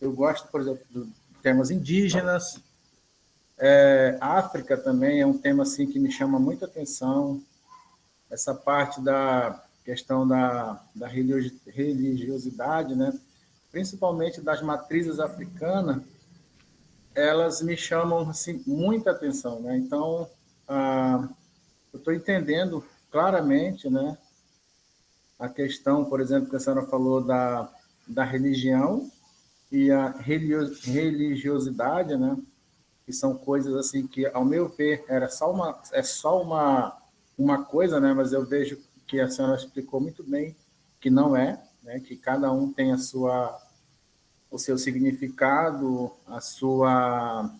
Eu gosto, por exemplo, dos temas indígenas. A África também é um tema assim, que me chama muita atenção. Essa parte da questão da religiosidade, né? Principalmente das matrizes africanas, elas me chamam assim, muita atenção. Né? Então, eu estou entendendo claramente, né, a questão, por exemplo, que a senhora falou da religião e a religiosidade, né, que são coisas assim que, ao meu ver, é só uma coisa, né, mas eu vejo que a senhora explicou muito bem que não é, né, que cada um tem o seu significado, a sua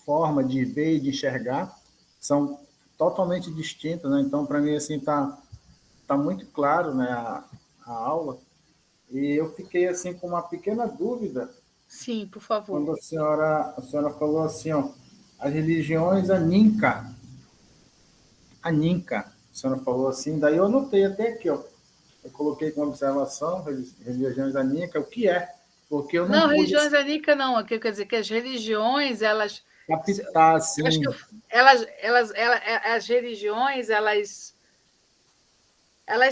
forma de ver e de enxergar, são totalmente distintas, né? Então, para mim, assim, tá muito claro, né, a aula, e eu fiquei, assim, com uma pequena dúvida. Sim, por favor. Quando a senhora falou assim, ó, as religiões aninca, a senhora falou assim, daí eu anotei até aqui, ó, eu coloquei como observação, religiões aninca, o que é? Porque eu não pude... religiões anica não, quer dizer que as religiões, elas... Captar, sim. Acho que as religiões, elas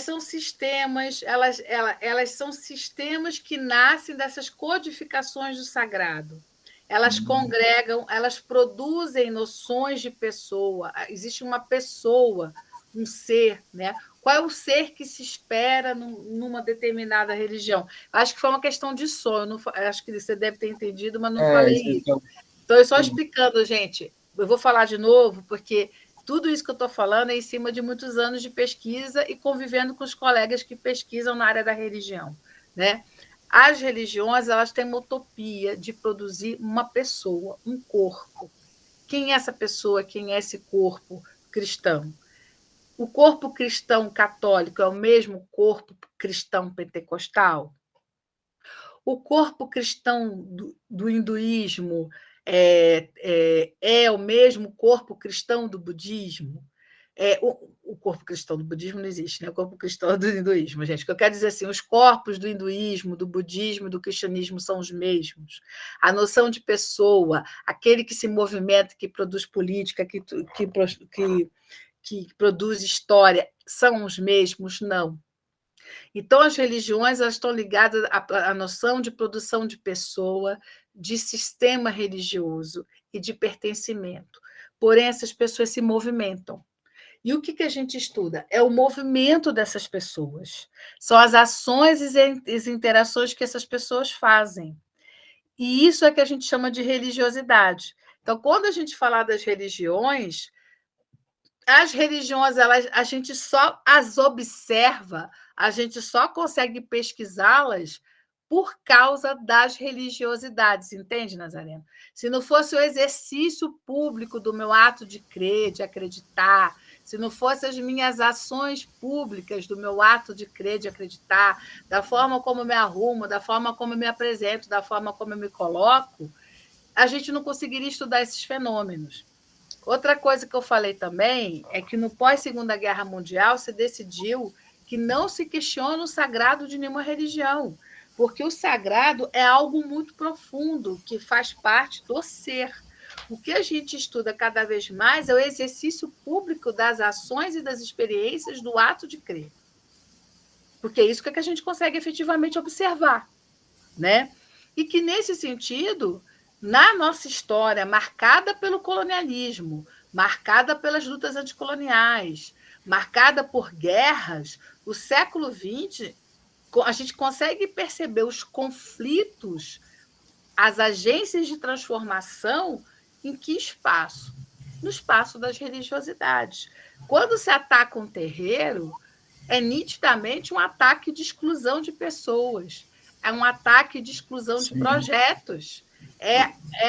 são sistemas, elas são sistemas que nascem dessas codificações do sagrado. Elas congregam, elas produzem noções de pessoa. Existe uma pessoa, um ser, né? Qual é o ser que se espera numa determinada religião? Acho que foi uma questão de sonho. Acho que você deve ter entendido, mas não falei isso. Então, eu só explicando, gente. Eu vou falar de novo, porque tudo isso que eu estou falando é em cima de muitos anos de pesquisa e convivendo com os colegas que pesquisam na área da religião, né? As religiões, elas têm uma utopia de produzir uma pessoa, um corpo. Quem é essa pessoa? Quem é esse corpo cristão? O corpo cristão católico é o mesmo corpo cristão pentecostal? O corpo cristão do hinduísmo é o mesmo corpo cristão do budismo? O corpo cristão do budismo não existe, né? O corpo cristão do hinduísmo, gente. O que eu quero dizer assim, os corpos do hinduísmo, do budismo e do cristianismo são os mesmos. A noção de pessoa, aquele que se movimenta, que produz política, que produz história, são os mesmos? Não. Então, as religiões elas estão ligadas à noção de produção de pessoa, de sistema religioso e de pertencimento. Porém, essas pessoas se movimentam. E o que a gente estuda? É o movimento dessas pessoas. São as ações e as interações que essas pessoas fazem. E isso é que a gente chama de religiosidade. Então, quando a gente fala das religiões, as religiões, a gente só as observa, a gente só consegue pesquisá-las por causa das religiosidades, entende, Nazareno? Se não fosse o exercício público do meu ato de crer, de acreditar, se não fossem as minhas ações públicas do meu ato de crer, de acreditar, da forma como eu me arrumo, da forma como eu me apresento, da forma como eu me coloco, a gente não conseguiria estudar esses fenômenos. Outra coisa que eu falei também é que no pós-Segunda Guerra Mundial se decidiu que não se questiona o sagrado de nenhuma religião, porque o sagrado é algo muito profundo, que faz parte do ser. O que a gente estuda cada vez mais é o exercício público das ações e das experiências do ato de crer. Porque é isso que a gente consegue efetivamente observar, né? E que, nesse sentido, na nossa história, marcada pelo colonialismo, marcada pelas lutas anticoloniais, marcada por guerras, o século XX, a gente consegue perceber os conflitos, as agências de transformação, em que espaço? No espaço das religiosidades. Quando se ataca um terreiro, é nitidamente um ataque de exclusão de pessoas, é um ataque de exclusão de projetos, é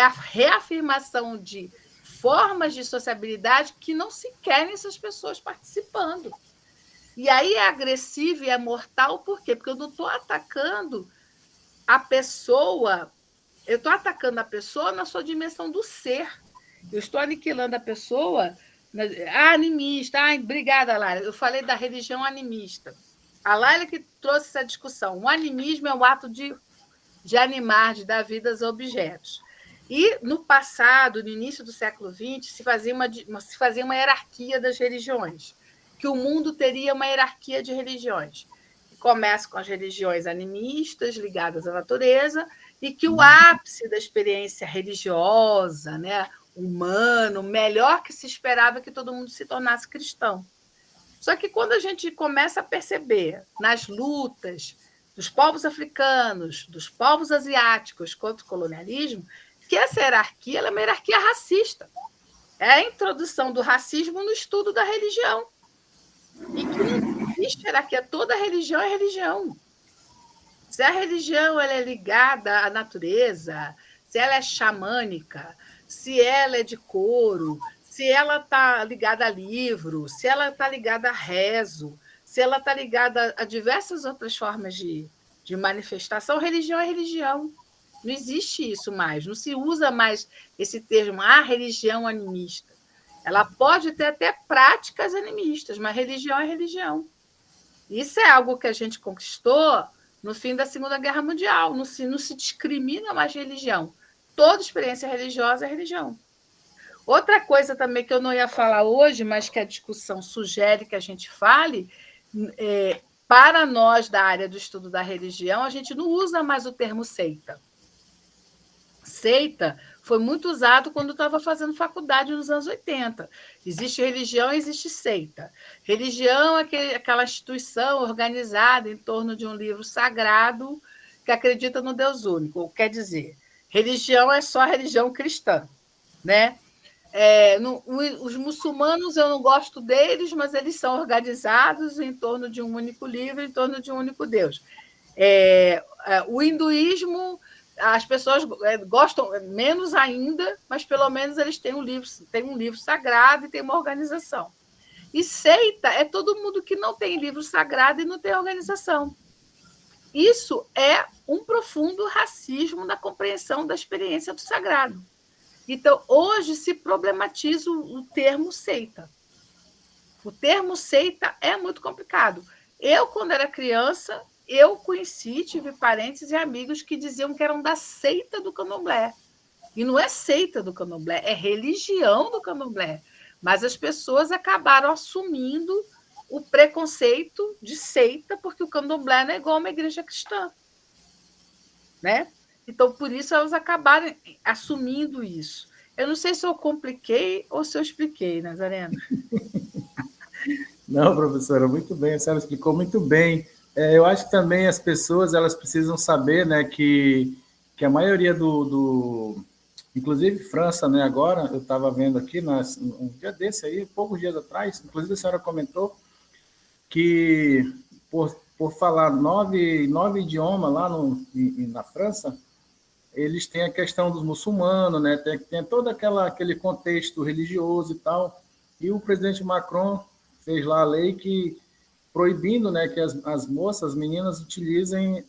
a reafirmação de formas de sociabilidade que não se querem essas pessoas participando. E aí é agressivo e é mortal, por quê? Porque eu não estou atacando a pessoa, eu estou atacando a pessoa na sua dimensão do ser. Eu estou aniquilando a pessoa animista. Obrigada, Lara. Eu falei da religião animista. A Lara que trouxe essa discussão. O animismo é o ato de animar, de dar vida aos objetos. E, no passado, no início do século XX, se fazia uma hierarquia das religiões, que o mundo teria uma hierarquia de religiões, que começa com as religiões animistas, ligadas à natureza, e que o ápice da experiência religiosa, né, humano, melhor que se esperava que todo mundo se tornasse cristão. Só que quando a gente começa a perceber nas lutas dos povos africanos, dos povos asiáticos contra o colonialismo, que essa hierarquia é uma hierarquia racista. É a introdução do racismo no estudo da religião. E que não existe hierarquia, toda religião é religião. Se a religião ela é ligada à natureza, se ela é xamânica, se ela é de couro, se ela está ligada a livro, se ela está ligada a rezo, se ela está ligada a diversas outras formas de manifestação, religião é religião. Não existe isso mais, não se usa mais esse termo, religião animista. Ela pode ter até práticas animistas, mas religião é religião. Isso é algo que a gente conquistou no fim da Segunda Guerra Mundial. Não se discrimina mais religião. Toda experiência religiosa é religião. Outra coisa também que eu não ia falar hoje, mas que a discussão sugere que a gente fale, para nós da área do estudo da religião, a gente não usa mais o termo seita. Seita foi muito usado quando eu estava fazendo faculdade nos anos 80. Existe religião e existe seita. Religião é aquela instituição organizada em torno de um livro sagrado que acredita no Deus único. Quer dizer, religião é só a religião cristã, né? Os muçulmanos, eu não gosto deles, mas eles são organizados em torno de um único livro, em torno de um único Deus. O hinduísmo, as pessoas gostam menos ainda, mas pelo menos eles têm um livro sagrado e têm uma organização. E seita é todo mundo que não tem livro sagrado e não tem organização. isso é um profundo racismo na compreensão da experiência do sagrado. Então, hoje se problematiza o termo seita. O termo seita é muito complicado. Eu, quando era criança, eu conheci, tive parentes e amigos que diziam que eram da seita do candomblé. E não é seita do candomblé, é religião do candomblé. Mas as pessoas acabaram assumindo o preconceito de seita, porque o candomblé não é igual a uma igreja cristã. Né? Então, por isso, elas acabaram assumindo isso. Eu não sei se eu compliquei ou se eu expliquei, Nazareno. Não, professora, muito bem, a senhora explicou muito bem. Eu acho que também as pessoas elas precisam saber, né, que a maioria inclusive França, né, agora, eu estava vendo aqui, um dia desse aí, poucos dias atrás, inclusive a senhora comentou que por falar nove idiomas lá na França, eles têm a questão dos muçulmanos, né, tem todo aquele contexto religioso e tal, e o presidente Macron fez lá a lei que proibindo, né, que as moças, as meninas utilizem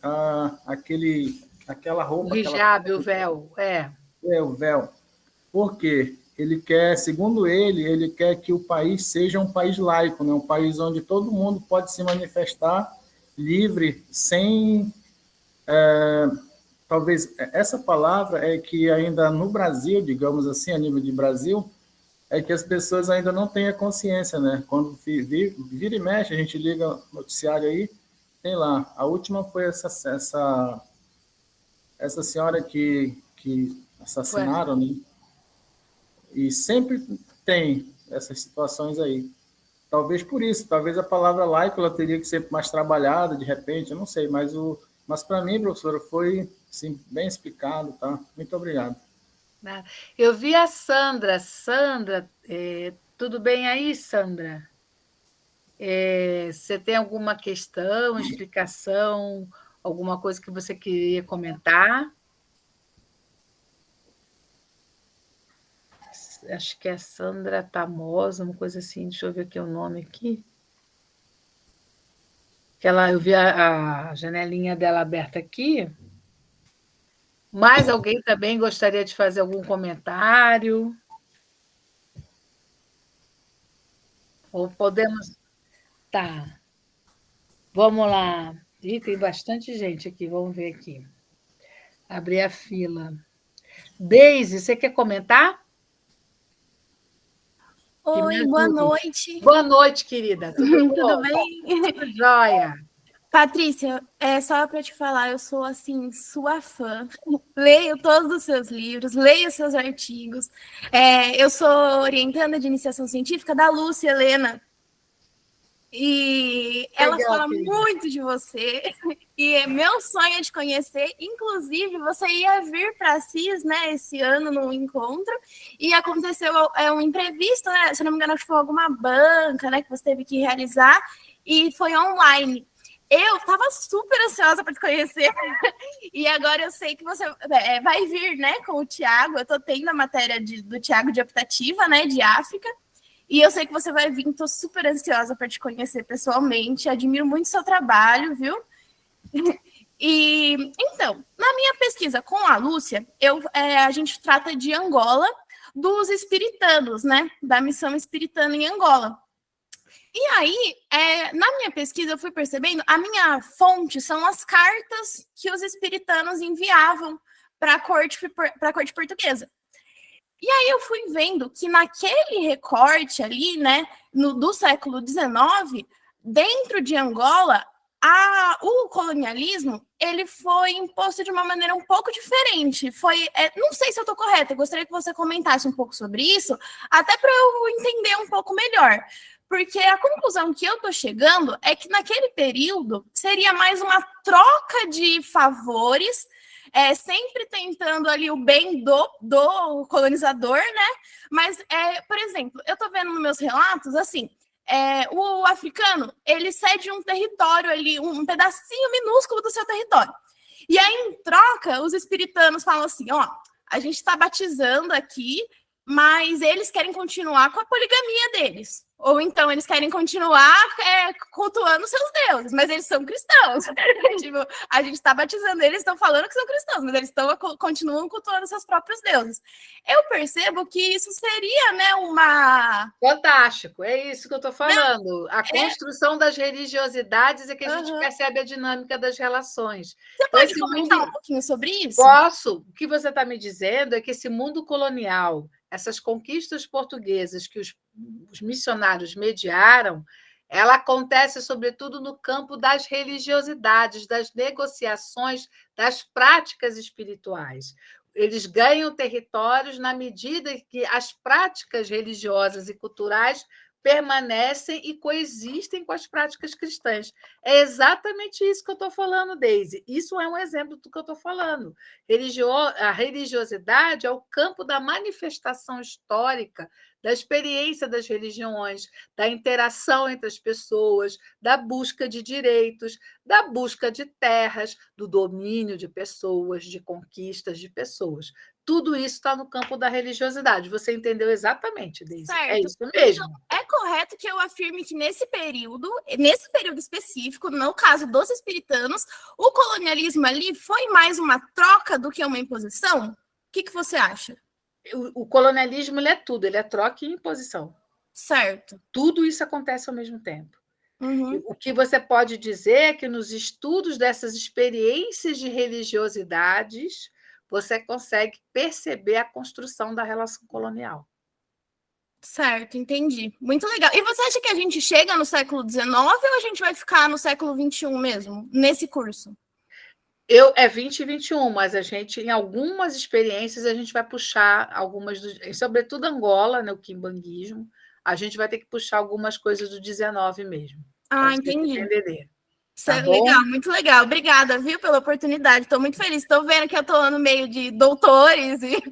aquela roupa. O hijab, o véu, o véu. Por quê? Ele quer, segundo ele quer que o país seja um país laico, né, um país onde todo mundo pode se manifestar livre, sem... talvez essa palavra é que ainda no Brasil, digamos assim, a nível de Brasil, é que as pessoas ainda não têm a consciência, né? Quando vira e mexe, a gente liga o noticiário aí, tem lá. A última foi essa senhora que assassinaram, né? E sempre tem essas situações aí. Talvez por isso, talvez a palavra laico ela teria que ser mais trabalhada, de repente, eu não sei, mas para mim, professora, foi sim, bem explicado, tá? Muito obrigado. Eu vi a Sandra. Sandra, tudo bem aí, Sandra? Você tem alguma questão, explicação, alguma coisa que você queria comentar? Acho que é Sandra Tamosa, uma coisa assim, deixa eu ver aqui o nome aqui. Eu vi a janelinha dela aberta aqui. Mais alguém também gostaria de fazer algum comentário? Ou podemos... Tá. Vamos lá. Ih, tem bastante gente aqui, vamos ver aqui. Abrir a fila. Deise, você quer comentar? Oi, boa noite. Boa noite, querida. Tudo bem? Tudo jóia. Patrícia, só para te falar, eu sou, assim, sua fã. Leio todos os seus livros, leio os seus artigos. Eu sou orientanda de iniciação científica da Lúcia Helena. E ela fala muito de você. E meu sonho é te conhecer. Inclusive, você ia vir para Assis, né, esse ano, no encontro. E aconteceu um imprevisto, né? Se não me engano, acho que foi alguma banca, né, que você teve que realizar. E foi online. Eu estava super ansiosa para te conhecer, e agora eu sei que você vai vir, né, com o Tiago. Eu estou tendo a matéria do Tiago de optativa, né, de África, e eu sei que você vai vir. Estou super ansiosa para te conhecer pessoalmente, admiro muito seu trabalho, viu? E, então, na minha pesquisa com a Lúcia, a gente trata de Angola, dos espiritanos, né, da missão espiritana em Angola. E aí, na minha pesquisa, eu fui percebendo, a minha fonte são as cartas que os espiritanos enviavam para a corte portuguesa. E aí eu fui vendo que naquele recorte ali, né, do século XIX, dentro de Angola, o colonialismo ele foi imposto de uma maneira um pouco diferente. Não sei se eu estou correta, eu gostaria que você comentasse um pouco sobre isso, até para eu entender um pouco melhor. Porque a conclusão que eu estou chegando é que naquele período seria mais uma troca de favores, sempre tentando ali o bem do colonizador, né? Mas, por exemplo, eu estou vendo nos meus relatos, assim, o africano, ele cede um território ali, um pedacinho minúsculo do seu território. E aí, em troca, os espiritanos falam assim, ó, a gente está batizando aqui, mas eles querem continuar com a poligamia deles. Ou então eles querem continuar cultuando seus deuses, mas eles são cristãos. Tipo, a gente está batizando eles, estão falando que são cristãos, mas eles continuam cultuando seus próprios deuses. Eu percebo que isso seria, né, uma... Fantástico, é isso que eu estou falando. A construção das religiosidades é que a gente percebe a dinâmica das relações. Você pode comentar um pouquinho sobre isso? Posso. O que você está me dizendo é que esse mundo colonial, essas conquistas portuguesas que os missionários mediaram, ela acontece, sobretudo, no campo das religiosidades, das negociações, das práticas espirituais. Eles ganham territórios na medida que as práticas religiosas e culturais permanecem e coexistem com as práticas cristãs. É exatamente isso que eu estou falando, Deise. Isso é um exemplo do que eu estou falando. A religiosidade é o campo da manifestação histórica, da experiência das religiões, da interação entre as pessoas, da busca de direitos, da busca de terras, do domínio de pessoas, de conquistas de pessoas. Tudo isso está no campo da religiosidade. Você entendeu exatamente, Deise? Certo. É isso mesmo. Então, é correto que eu afirme que nesse período específico, no caso dos espiritanos, o colonialismo ali foi mais uma troca do que uma imposição? O que você acha? O colonialismo ele é tudo, ele é troca e imposição. Certo. Tudo isso acontece ao mesmo tempo. Uhum. O que você pode dizer é que nos estudos dessas experiências de religiosidades, você consegue perceber a construção da relação colonial. Certo, entendi. Muito legal. E você acha que a gente chega no século XIX ou a gente vai ficar no século XXI mesmo, nesse curso? É 20 e 21, mas a gente, em algumas experiências, a gente vai puxar algumas, sobretudo Angola, né, o quimbanguismo, a gente vai ter que puxar algumas coisas do 19 mesmo. Ah, entendi. Entender. Tá legal, muito legal. Obrigada, viu, pela oportunidade. Estou muito feliz. Estou vendo que eu estou no meio de doutores e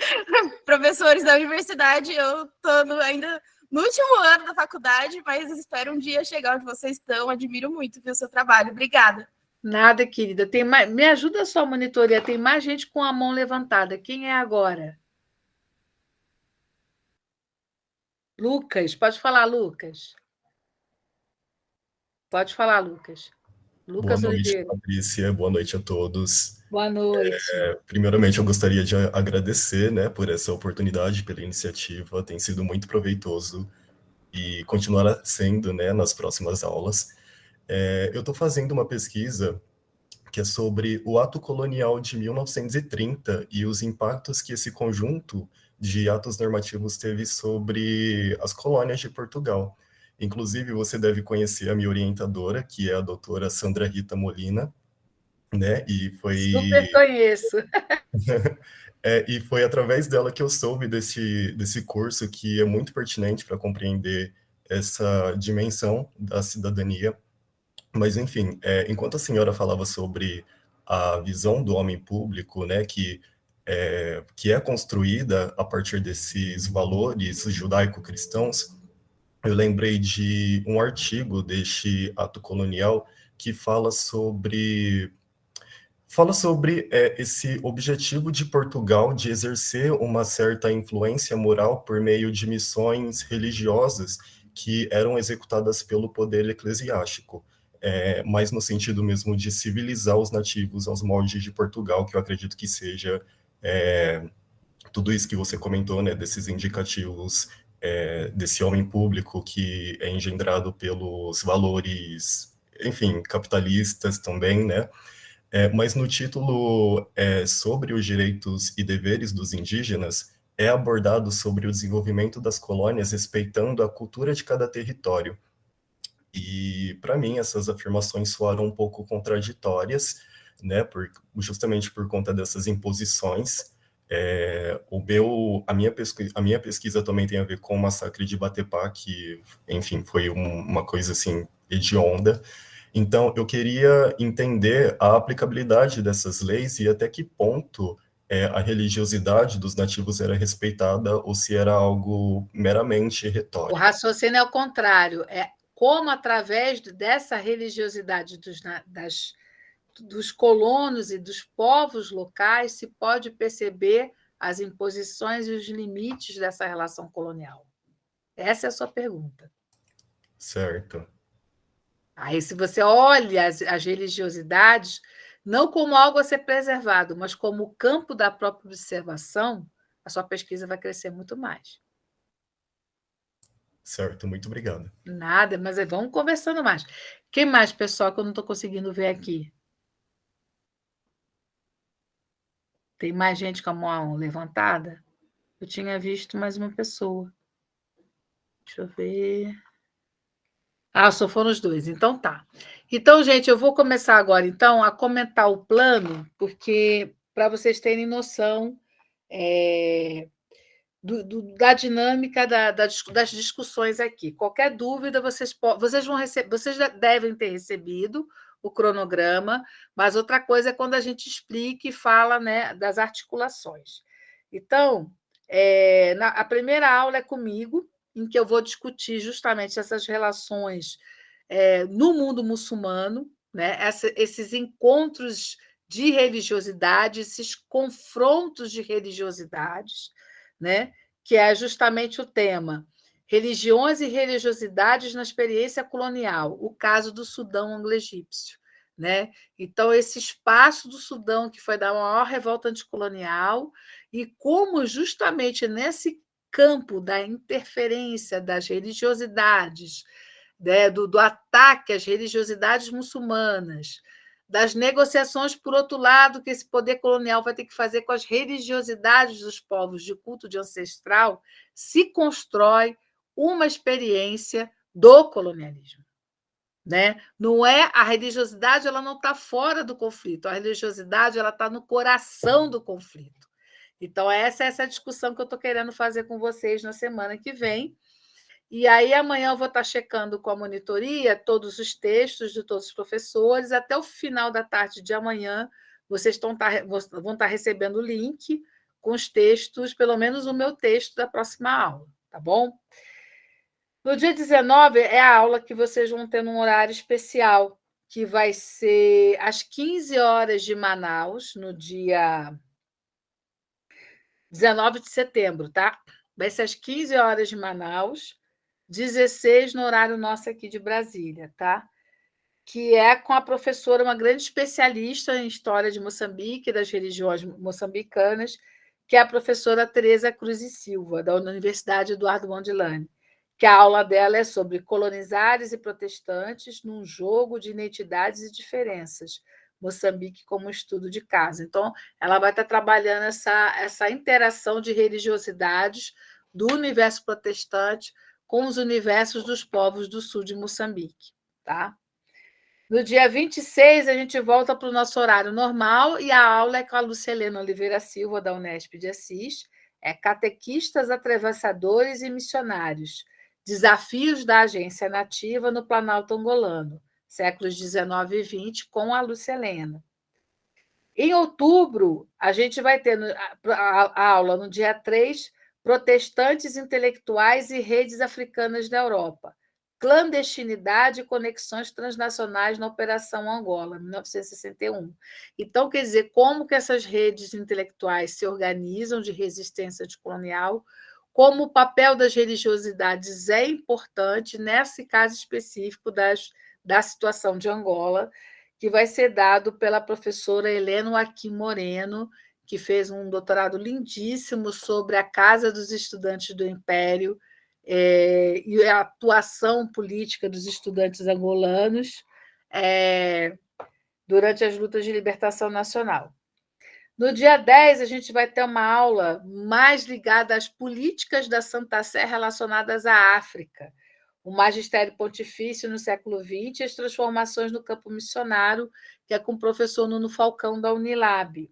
professores da universidade. Eu estou ainda no último ano da faculdade, mas espero um dia chegar onde vocês estão. Admiro muito o seu trabalho. Obrigada. Nada, querida. Tem mais... Me ajuda só a monitoria. Tem mais gente com a mão levantada. Quem é agora? Lucas. Pode falar, Lucas. Pode falar, Lucas. Lucas Boa noite, Oliveira. Patrícia. Boa noite a todos. Boa noite. Primeiramente, eu gostaria de agradecer, né, por essa oportunidade, pela iniciativa. Tem sido muito proveitoso e continuará sendo, né, nas próximas aulas. Eu estou fazendo uma pesquisa que é sobre o ato colonial de 1930 e os impactos que esse conjunto de atos normativos teve sobre as colônias de Portugal. Inclusive, você deve conhecer a minha orientadora, que é a doutora Sandra Rita Molina, né? E foi... Super conheço. E foi através dela que eu soube desse curso, que é muito pertinente para compreender essa dimensão da cidadania. Mas, enfim, enquanto a senhora falava sobre a visão do homem público, né, que é construída a partir desses valores judaico-cristãos, eu lembrei de um artigo deste ato colonial que fala sobre esse objetivo de Portugal de exercer uma certa influência moral por meio de missões religiosas que eram executadas pelo poder eclesiástico, mas no sentido mesmo de civilizar os nativos aos moldes de Portugal, que eu acredito que seja tudo isso que você comentou, né, desses indicativos desse homem público que é engendrado pelos valores, enfim, capitalistas também, né? Mas no título sobre os direitos e deveres dos indígenas, é abordado sobre o desenvolvimento das colônias respeitando a cultura de cada território. E, para mim, essas afirmações soaram um pouco contraditórias, né, justamente por conta dessas imposições. A minha pesquisa também tem a ver com o massacre de Batepá, que, enfim, foi uma coisa, assim, hedionda. Então, eu queria entender a aplicabilidade dessas leis e até que ponto a religiosidade dos nativos era respeitada ou se era algo meramente retórico. O raciocínio é o contrário. É como, através dessa religiosidade dos colonos e dos povos locais, se pode perceber as imposições e os limites dessa relação colonial. Essa é a sua pergunta. Certo. Aí, se você olha as religiosidades, não como algo a ser preservado, mas como o campo da própria observação, a sua pesquisa vai crescer muito mais. Certo, muito obrigado. Nada, mas vamos conversando mais. Quem mais, pessoal, que eu não estou conseguindo ver aqui? Tem mais gente com a mão levantada? Eu tinha visto mais uma pessoa. Deixa eu ver. Ah, só foram os dois. Então tá. Então, gente, eu vou começar agora então a comentar o plano, porque para vocês terem noção da dinâmica das discussões aqui. Qualquer dúvida, vocês vão receber, vocês já devem ter recebido o cronograma, mas outra coisa é quando a gente explica e fala, né, das articulações. Então, a primeira aula é comigo, em que eu vou discutir justamente essas relações no mundo muçulmano, né, esses encontros de religiosidade, esses confrontos de religiosidades, né, que é justamente o tema religiões e religiosidades na experiência colonial, o caso do Sudão anglo-egípcio. Né? Então, esse espaço do Sudão, que foi da maior revolta anticolonial, e como justamente nesse campo da interferência das religiosidades, né, do ataque às religiosidades muçulmanas, das negociações, por outro lado, que esse poder colonial vai ter que fazer com as religiosidades dos povos de culto de ancestral, se constrói uma experiência do colonialismo. Né? Não é a religiosidade, ela não está fora do conflito, a religiosidade ela está no coração do conflito. Então, essa é essa discussão que eu estou querendo fazer com vocês na semana que vem. E aí, amanhã eu vou estar checando com a monitoria todos os textos de todos os professores. Até o final da tarde de amanhã, vocês vão estar recebendo o link com os textos, pelo menos o meu texto da próxima aula, tá bom? No dia 19 é a aula que vocês vão ter num horário especial, que vai ser às 15 horas de Manaus, no dia 19 de setembro, tá? Vai ser às 15 horas de Manaus, 16 no horário nosso aqui de Brasília, tá? Que é com a professora, uma grande especialista em história de Moçambique, das religiões moçambicanas, que é a professora Tereza Cruz e Silva, da Universidade Eduardo Mondlane, que a aula dela é sobre colonizares e protestantes num jogo de identidades e diferenças, Moçambique como estudo de caso. Então, ela vai estar trabalhando essa interação de religiosidades do universo protestante com os universos dos povos do sul de Moçambique. Tá? No dia 26, a gente volta para o nosso horário normal e a aula é com a Lucelena Oliveira Silva, da Unesp de Assis, Catequistas, Atravessadores e Missionários, Desafios da Agência Nativa no Planalto Angolano, séculos 19 e 20, com a Lucelena. Em outubro, a gente vai ter a aula no dia 3, Protestantes Intelectuais e Redes Africanas da Europa, Clandestinidade e Conexões Transnacionais na Operação Angola, 1961. Então, quer dizer, como que essas redes intelectuais se organizam de resistência anticolonial, como o papel das religiosidades é importante nesse caso específico da situação de Angola, que vai ser dado pela professora Helena Joaquim Moreno, que fez um doutorado lindíssimo sobre a Casa dos Estudantes do Império e a atuação política dos estudantes angolanos durante as lutas de libertação nacional. No dia 10, a gente vai ter uma aula mais ligada às políticas da Santa Sé relacionadas à África, o magistério pontifício no século XX e as transformações no campo missionário, que é com o professor Nuno Falcão, da Unilab.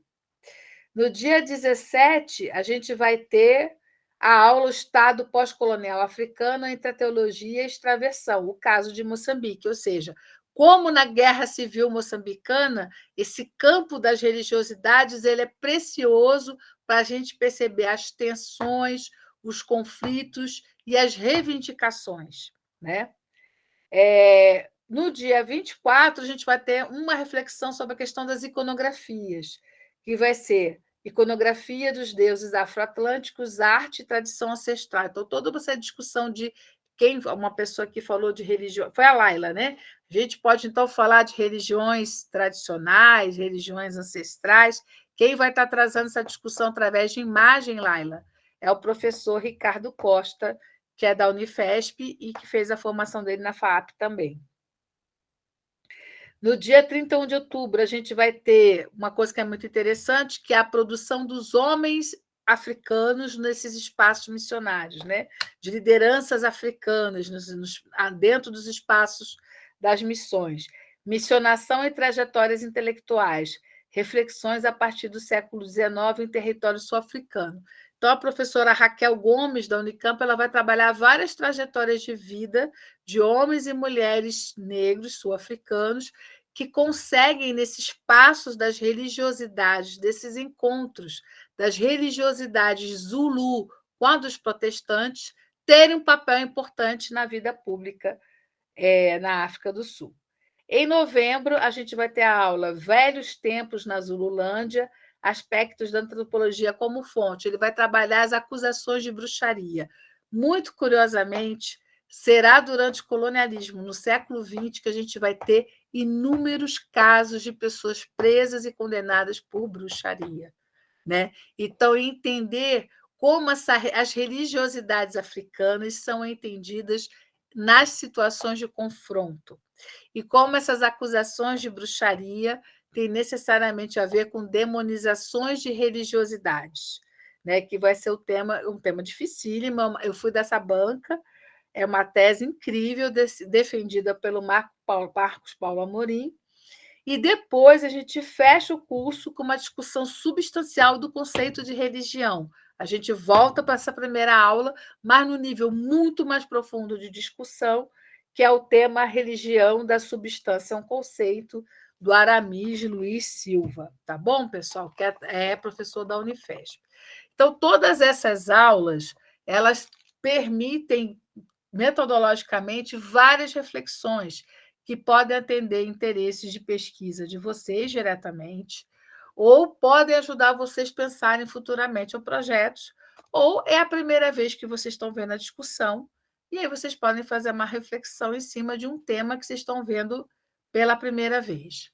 No dia 17, a gente vai ter a aula Estado Pós-Colonial Africano entre a Teologia e a Extraversão, o caso de Moçambique, ou seja, como na Guerra Civil Moçambicana, esse campo das religiosidades ele é precioso para a gente perceber as tensões, os conflitos e as reivindicações. Né? No dia 24, a gente vai ter uma reflexão sobre a questão das iconografias, que vai ser iconografia dos deuses afroatlânticos, arte e tradição ancestral. Então, toda essa discussão de uma pessoa que falou de religião, foi a Laila, né? A gente pode, então, falar de religiões tradicionais, religiões ancestrais. Quem vai estar trazendo essa discussão através de imagem, Laila, é o professor Ricardo Costa, que é da Unifesp e que fez a formação dele na FAAP também. No dia 31 de outubro, a gente vai ter uma coisa que é muito interessante, que é a produção dos homens africanos nesses espaços missionários, né? De lideranças africanas dentro dos espaços das missões. Missionação e trajetórias intelectuais, reflexões a partir do século XIX em território sul-africano. Então, a professora Raquel Gomes, da Unicamp, ela vai trabalhar várias trajetórias de vida de homens e mulheres negros sul-africanos que conseguem, nesses passos das religiosidades, desses encontros, das religiosidades Zulu com a dos protestantes, terem um papel importante na vida pública na África do Sul. Em novembro, a gente vai ter a aula Velhos Tempos na Zululândia, aspectos da antropologia como fonte. Ele vai trabalhar as acusações de bruxaria. Muito curiosamente, será durante o colonialismo, no século XX, que a gente vai ter inúmeros casos de pessoas presas e condenadas por bruxaria, né? Então, entender como as religiosidades africanas são entendidas nas situações de confronto e como essas acusações de bruxaria têm necessariamente a ver com demonizações de religiosidades, né? Que vai ser um tema dificílimo. Eu fui dessa banca, é uma tese incrível, defendida pelo Marcos Paulo Amorim, e depois a gente fecha o curso com uma discussão substancial do conceito de religião. A gente volta para essa primeira aula, mas no nível muito mais profundo de discussão, que é o tema religião da substância, um conceito do Aramis Luiz Silva. Tá bom, pessoal? Que é professor da Unifesp. Então, todas essas aulas, elas permitem, metodologicamente, várias reflexões que podem atender interesses de pesquisa de vocês diretamente, ou podem ajudar vocês a pensarem futuramente em projetos, ou é a primeira vez que vocês estão vendo a discussão, e aí vocês podem fazer uma reflexão em cima de um tema que vocês estão vendo pela primeira vez.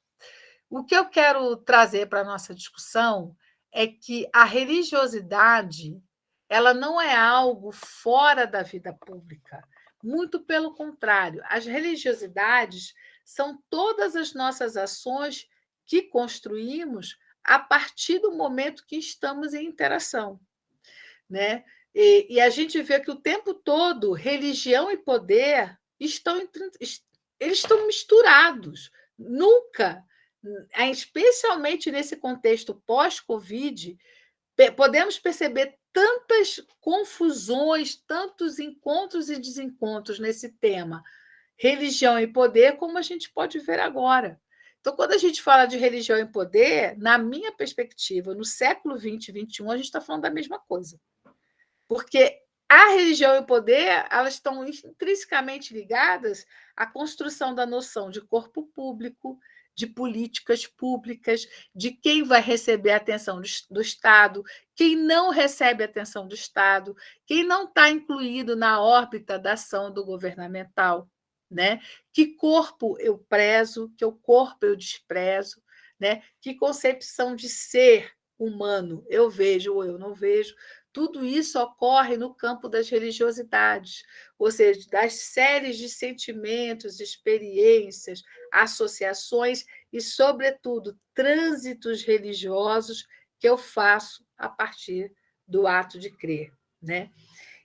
O que eu quero trazer para a nossa discussão é que a religiosidade, ela não é algo fora da vida pública. Muito pelo contrário, as religiosidades são todas as nossas ações que construímos a partir do momento que estamos em interação, né? E a gente vê que o tempo todo religião e poder estão misturados. Nunca, especialmente nesse contexto pós-Covid, podemos perceber tantas confusões, tantos encontros e desencontros nesse tema, religião e poder, como a gente pode ver agora. Então, quando a gente fala de religião e poder, na minha perspectiva, no século XX e XXI, a gente está falando da mesma coisa. Porque a religião e o poder, elas estão intrinsecamente ligadas à construção da noção de corpo público, de políticas públicas, de quem vai receber a atenção do Estado, quem não recebe a atenção do Estado, quem não está incluído na órbita da ação do governamental, né? Que corpo eu prezo, que corpo eu desprezo, né? Que concepção de ser humano eu vejo ou eu não vejo. Tudo isso ocorre no campo das religiosidades, ou seja, das séries de sentimentos, experiências, associações e, sobretudo, trânsitos religiosos que eu faço a partir do ato de crer, né?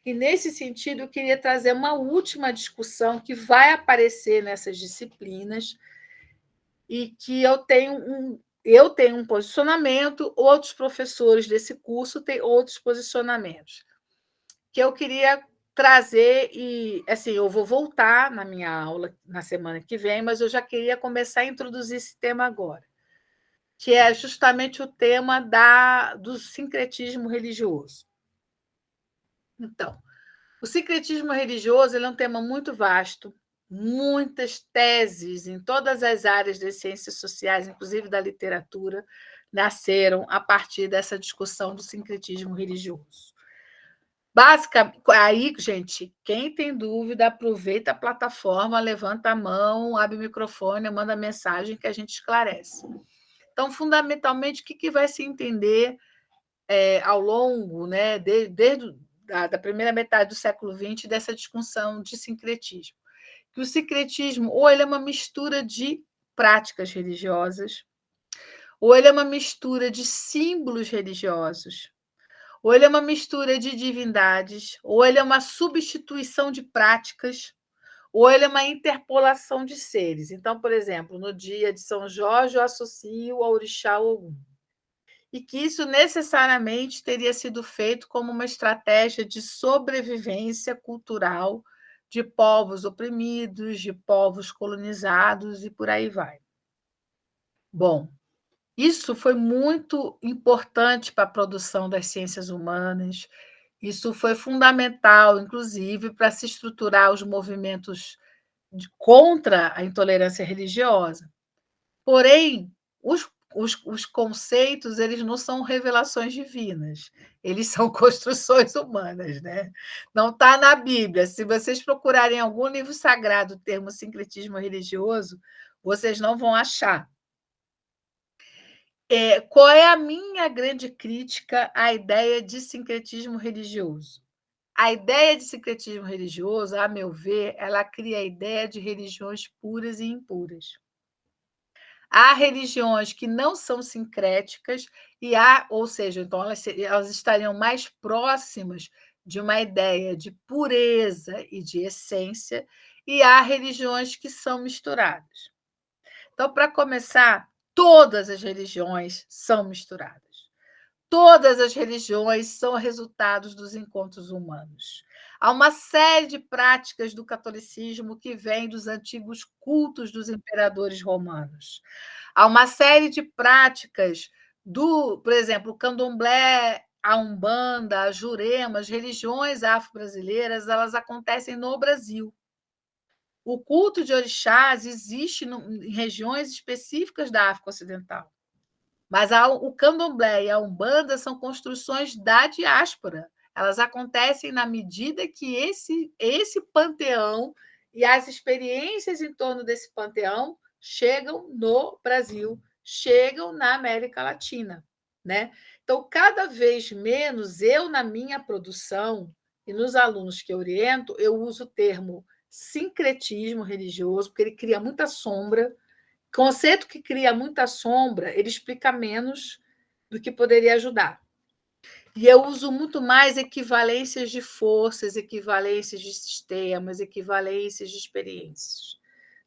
E, nesse sentido, eu queria trazer uma última discussão que vai aparecer nessas disciplinas e que eu tenho um posicionamento, outros professores desse curso têm outros posicionamentos, que eu queria trazer, e assim, eu vou voltar na minha aula na semana que vem, mas eu já queria começar a introduzir esse tema agora, que é justamente o tema do sincretismo religioso. Então, o sincretismo religioso ele é um tema muito vasto, muitas teses em todas as áreas das ciências sociais, inclusive da literatura, nasceram a partir dessa discussão do sincretismo religioso. Basicamente, aí, gente, quem tem dúvida, aproveita a plataforma, levanta a mão, abre o microfone, manda mensagem que a gente esclarece. Então, fundamentalmente, o que vai se entender ao longo, né, desde a primeira metade do século XX, dessa discussão de sincretismo? Que o sincretismo, ou ele é uma mistura de práticas religiosas, ou ele é uma mistura de símbolos religiosos, ou ele é uma mistura de divindades, ou ele é uma substituição de práticas, ou ele é uma interpolação de seres. Então, por exemplo, no dia de São Jorge, eu associo ao orixá Ogum. E que isso necessariamente teria sido feito como uma estratégia de sobrevivência cultural de povos oprimidos, de povos colonizados e por aí vai. Bom, isso foi muito importante para a produção das ciências humanas, isso foi fundamental, inclusive, para se estruturar os movimentos contra a intolerância religiosa. Porém, os conceitos eles não são revelações divinas, eles são construções humanas, né? Não está na Bíblia. Se vocês procurarem em algum livro sagrado o termo sincretismo religioso, vocês não vão achar. Qual é a minha grande crítica à ideia de sincretismo religioso? A ideia de sincretismo religioso, a meu ver, ela cria a ideia de religiões puras e impuras. Há religiões que não são sincréticas, ou seja, então elas estariam mais próximas de uma ideia de pureza e de essência, e há religiões que são misturadas. Então, para começar, todas as religiões são misturadas. Todas as religiões são resultados dos encontros humanos. Há uma série de práticas do catolicismo que vêm dos antigos cultos dos imperadores romanos. Há uma série de práticas por exemplo, o candomblé, a umbanda, a jurema, as religiões afro-brasileiras, elas acontecem no Brasil. O culto de orixás existe em regiões específicas da África Ocidental. Mas o candomblé e a umbanda são construções da diáspora. Elas acontecem na medida que esse panteão e as experiências em torno desse panteão chegam no Brasil, chegam na América Latina, né? Então, cada vez menos eu, na minha produção e nos alunos que eu oriento, eu uso o termo sincretismo religioso, porque ele cria muita sombra. Conceito que cria muita sombra, ele explica menos do que poderia ajudar. E eu uso muito mais equivalências de forças, equivalências de sistemas, equivalências de experiências,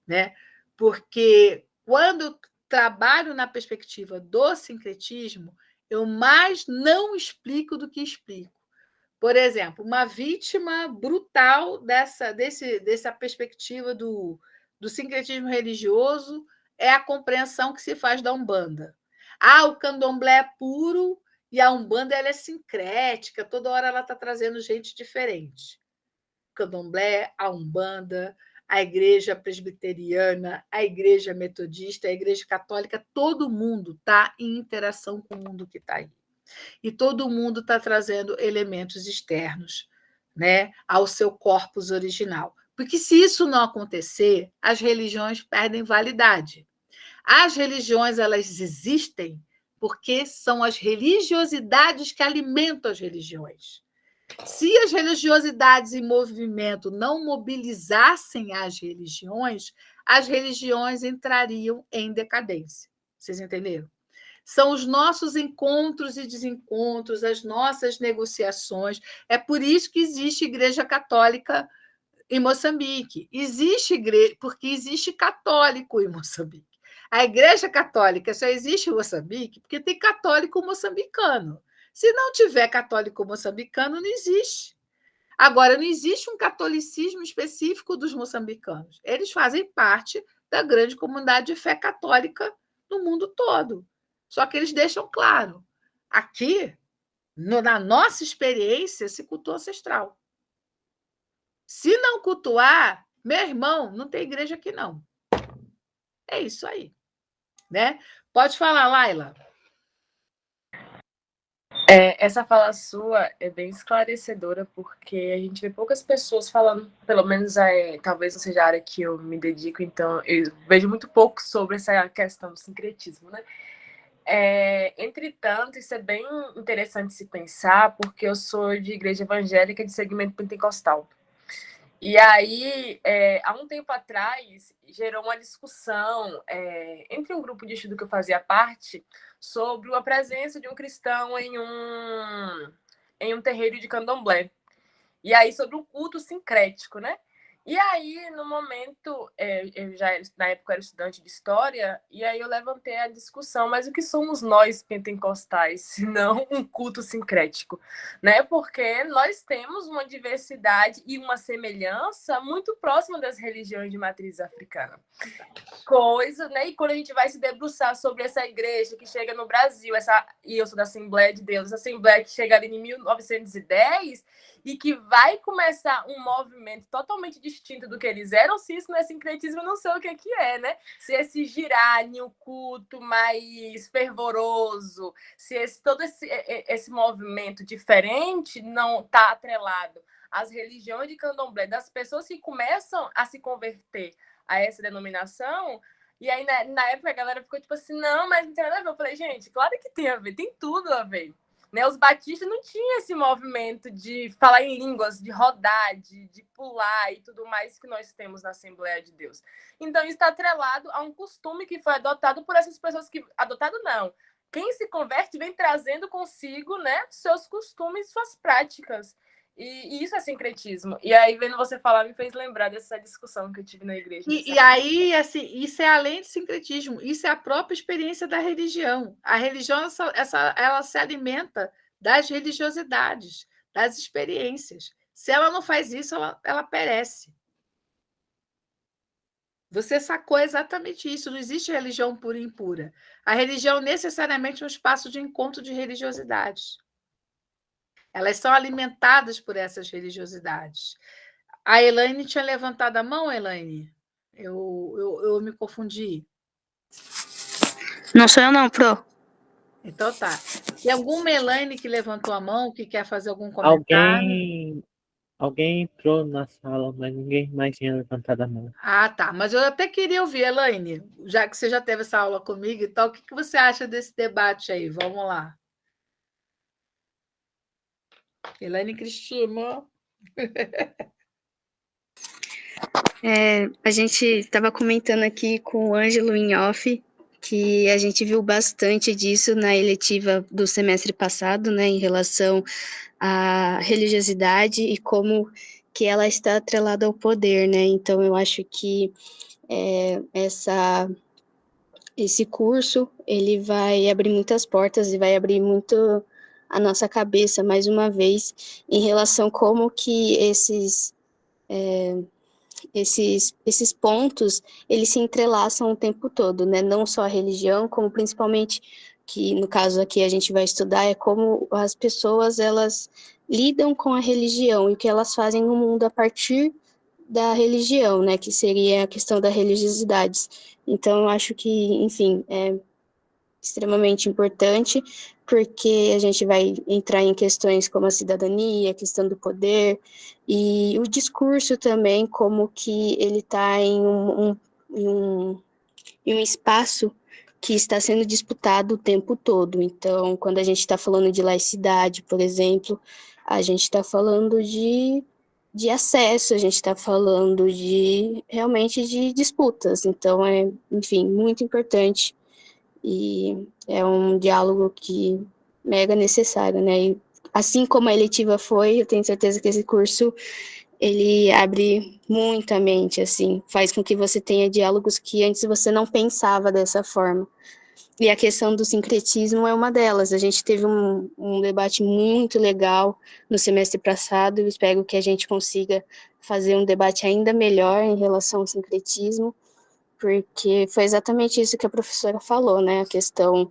né? Porque quando eu trabalho na perspectiva do sincretismo, eu mais não explico do que explico. Por exemplo, uma vítima brutal dessa perspectiva do sincretismo religioso é a compreensão que se faz da Umbanda. O candomblé é puro e a Umbanda ela é sincrética, toda hora ela está trazendo gente diferente. O candomblé, a Umbanda, a igreja presbiteriana, a igreja metodista, a igreja católica, todo mundo está em interação com o mundo que está aí. E todo mundo está trazendo elementos externos, né, ao seu corpus original. Porque se isso não acontecer, as religiões perdem validade. As religiões elas existem porque são as religiosidades que alimentam as religiões. Se as religiosidades em movimento não mobilizassem as religiões entrariam em decadência. Vocês entenderam? São os nossos encontros e desencontros, as nossas negociações. É por isso que existe Igreja Católica em Moçambique. Existe igreja, porque existe católico em Moçambique. A Igreja Católica só existe em Moçambique porque tem católico moçambicano. Se não tiver católico moçambicano, não existe. Agora, não existe um catolicismo específico dos moçambicanos. Eles fazem parte da grande comunidade de fé católica no mundo todo. Só que eles deixam claro, aqui, na nossa experiência, se cultua ancestral. Se não cultuar, meu irmão, não tem igreja aqui, não. É isso aí. Né? Pode falar, Laila. Essa fala sua é bem esclarecedora, porque a gente vê poucas pessoas falando, pelo menos talvez não seja a área que eu me dedico, então eu vejo muito pouco sobre essa questão do sincretismo, né? Entretanto, isso é bem interessante se pensar, porque eu sou de igreja evangélica de segmento pentecostal. E aí, há um tempo atrás, gerou uma discussão entre um grupo de estudo que eu fazia parte sobre a presença de um cristão em um terreiro de candomblé. E aí, sobre o culto sincrético, né? E aí, no momento, eu já, na época, era estudante de história, e aí eu levantei a discussão, mas o que somos nós pentecostais, se não um culto sincrético? Né? Porque nós temos uma diversidade e uma semelhança muito próxima das religiões de matriz africana. Coisa, né? E quando a gente vai se debruçar sobre essa igreja que chega no Brasil, e eu sou da Assembleia de Deus, essa Assembleia que chega ali em 1910 e que vai começar um movimento totalmente distinto do que eles eram, se isso não é sincretismo, eu não sei o que é, né? Se esse girane, o culto mais fervoroso, se todo esse movimento diferente não está atrelado às religiões de candomblé, das pessoas que começam a se converter a essa denominação, e aí na época a galera ficou tipo assim, não, mas não tem nada a ver. Eu falei, gente, claro que tem a ver, tem tudo a ver. Né? Os batistas não tinham esse movimento de falar em línguas, de rodar, de pular e tudo mais que nós temos na Assembleia de Deus. Então, isso está atrelado a um costume que foi adotado por essas pessoas que... Adotado não. Quem se converte vem trazendo consigo, né, seus costumes, suas práticas. E isso é sincretismo. E aí, vendo você falar, me fez lembrar dessa discussão que eu tive na igreja. E aí, assim, isso é além de sincretismo, isso é a própria experiência da religião. A religião, ela se alimenta das religiosidades, das experiências. Se ela não faz isso, ela perece. Você sacou exatamente isso. Não existe religião pura e impura. A religião necessariamente é um espaço de encontro de religiosidades. Elas são alimentadas por essas religiosidades. A Elaine tinha levantado a mão, Elaine? Eu me confundi. Não sou eu não, Pro. Então tá. Tem alguma Elaine que levantou a mão, que quer fazer algum comentário? Alguém entrou na sala, mas ninguém mais tinha levantado a mão. Ah, tá. Mas eu até queria ouvir, Elaine, já que você já teve essa aula comigo e tal, o que você acha desse debate aí? Vamos lá. Elaine Cristina. A gente estava comentando aqui com o Ângelo em off que a gente viu bastante disso na eletiva do semestre passado, né, em relação à religiosidade e como que ela está atrelada ao poder, né? Então eu acho que esse curso ele vai abrir muitas portas e vai abrir muito a nossa cabeça mais uma vez em relação como que esses pontos, eles se entrelaçam o tempo todo, né? Não só a religião, como principalmente, que no caso aqui a gente vai estudar, é como as pessoas, elas lidam com a religião e o que elas fazem no mundo a partir da religião, né? Que seria a questão da religiosidade. Então, eu acho que, enfim, é extremamente importante, porque a gente vai entrar em questões como a cidadania, a questão do poder, e o discurso também, como que ele está em um espaço que está sendo disputado o tempo todo. Então, quando a gente está falando de laicidade, por exemplo, a gente está falando de acesso, a gente está falando realmente de disputas. Então, enfim, muito importante. E é um diálogo que mega necessário, né? E assim como a eletiva foi, eu tenho certeza que esse curso ele abre muita mente, assim, faz com que você tenha diálogos que antes você não pensava dessa forma. E a questão do sincretismo é uma delas. A gente teve um debate muito legal no semestre passado, eu espero que a gente consiga fazer um debate ainda melhor em relação ao sincretismo, porque foi exatamente isso que a professora falou, né? A questão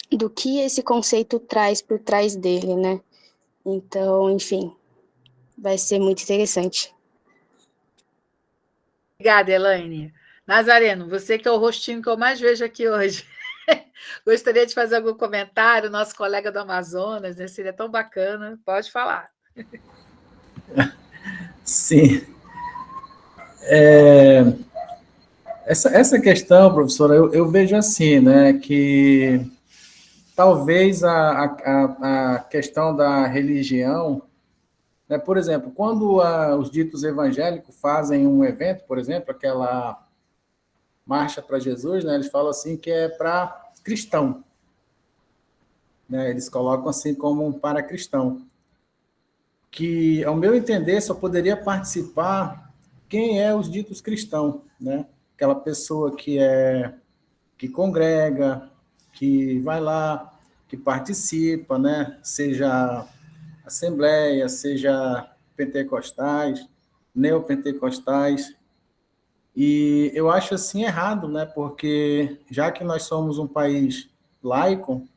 do que esse conceito traz por trás dele, né? Então, enfim, vai ser muito interessante. Obrigada, Elaine. Nazareno, você que é o rostinho que eu mais vejo aqui hoje. Gostaria de fazer algum comentário, nosso colega do Amazonas, né? Seria tão bacana. Pode falar. Sim. Essa questão, professora, eu vejo assim, né, que talvez a questão da religião, né, por exemplo, quando os ditos evangélicos fazem um evento, por exemplo, aquela Marcha para Jesus, né, eles falam assim que é para cristão, né, eles colocam assim como para cristão, que, ao meu entender, só poderia participar quem é os ditos cristãos, né, aquela pessoa que congrega, que vai lá, que participa, né? Seja assembleia, seja pentecostais, neopentecostais. E eu acho assim errado, né? Porque já que nós somos um país laico,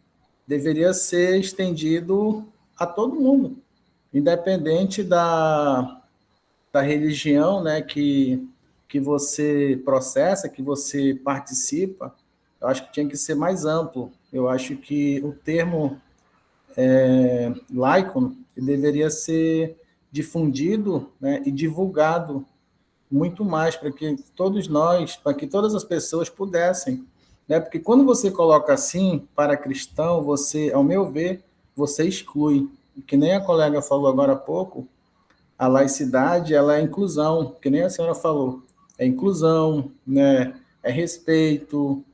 deveria ser estendido a todo mundo, independente da religião, né? Que você processa, que você participa. Eu acho que tinha que ser mais amplo. Eu acho que o termo laico deveria ser difundido, né, e divulgado muito mais para que todos nós, para que todas as pessoas pudessem, né? Porque quando você coloca assim para cristão, você, ao meu ver, você exclui. Que nem a colega falou agora há pouco, a laicidade, ela é inclusão, que nem a senhora falou, é inclusão, né? É respeito,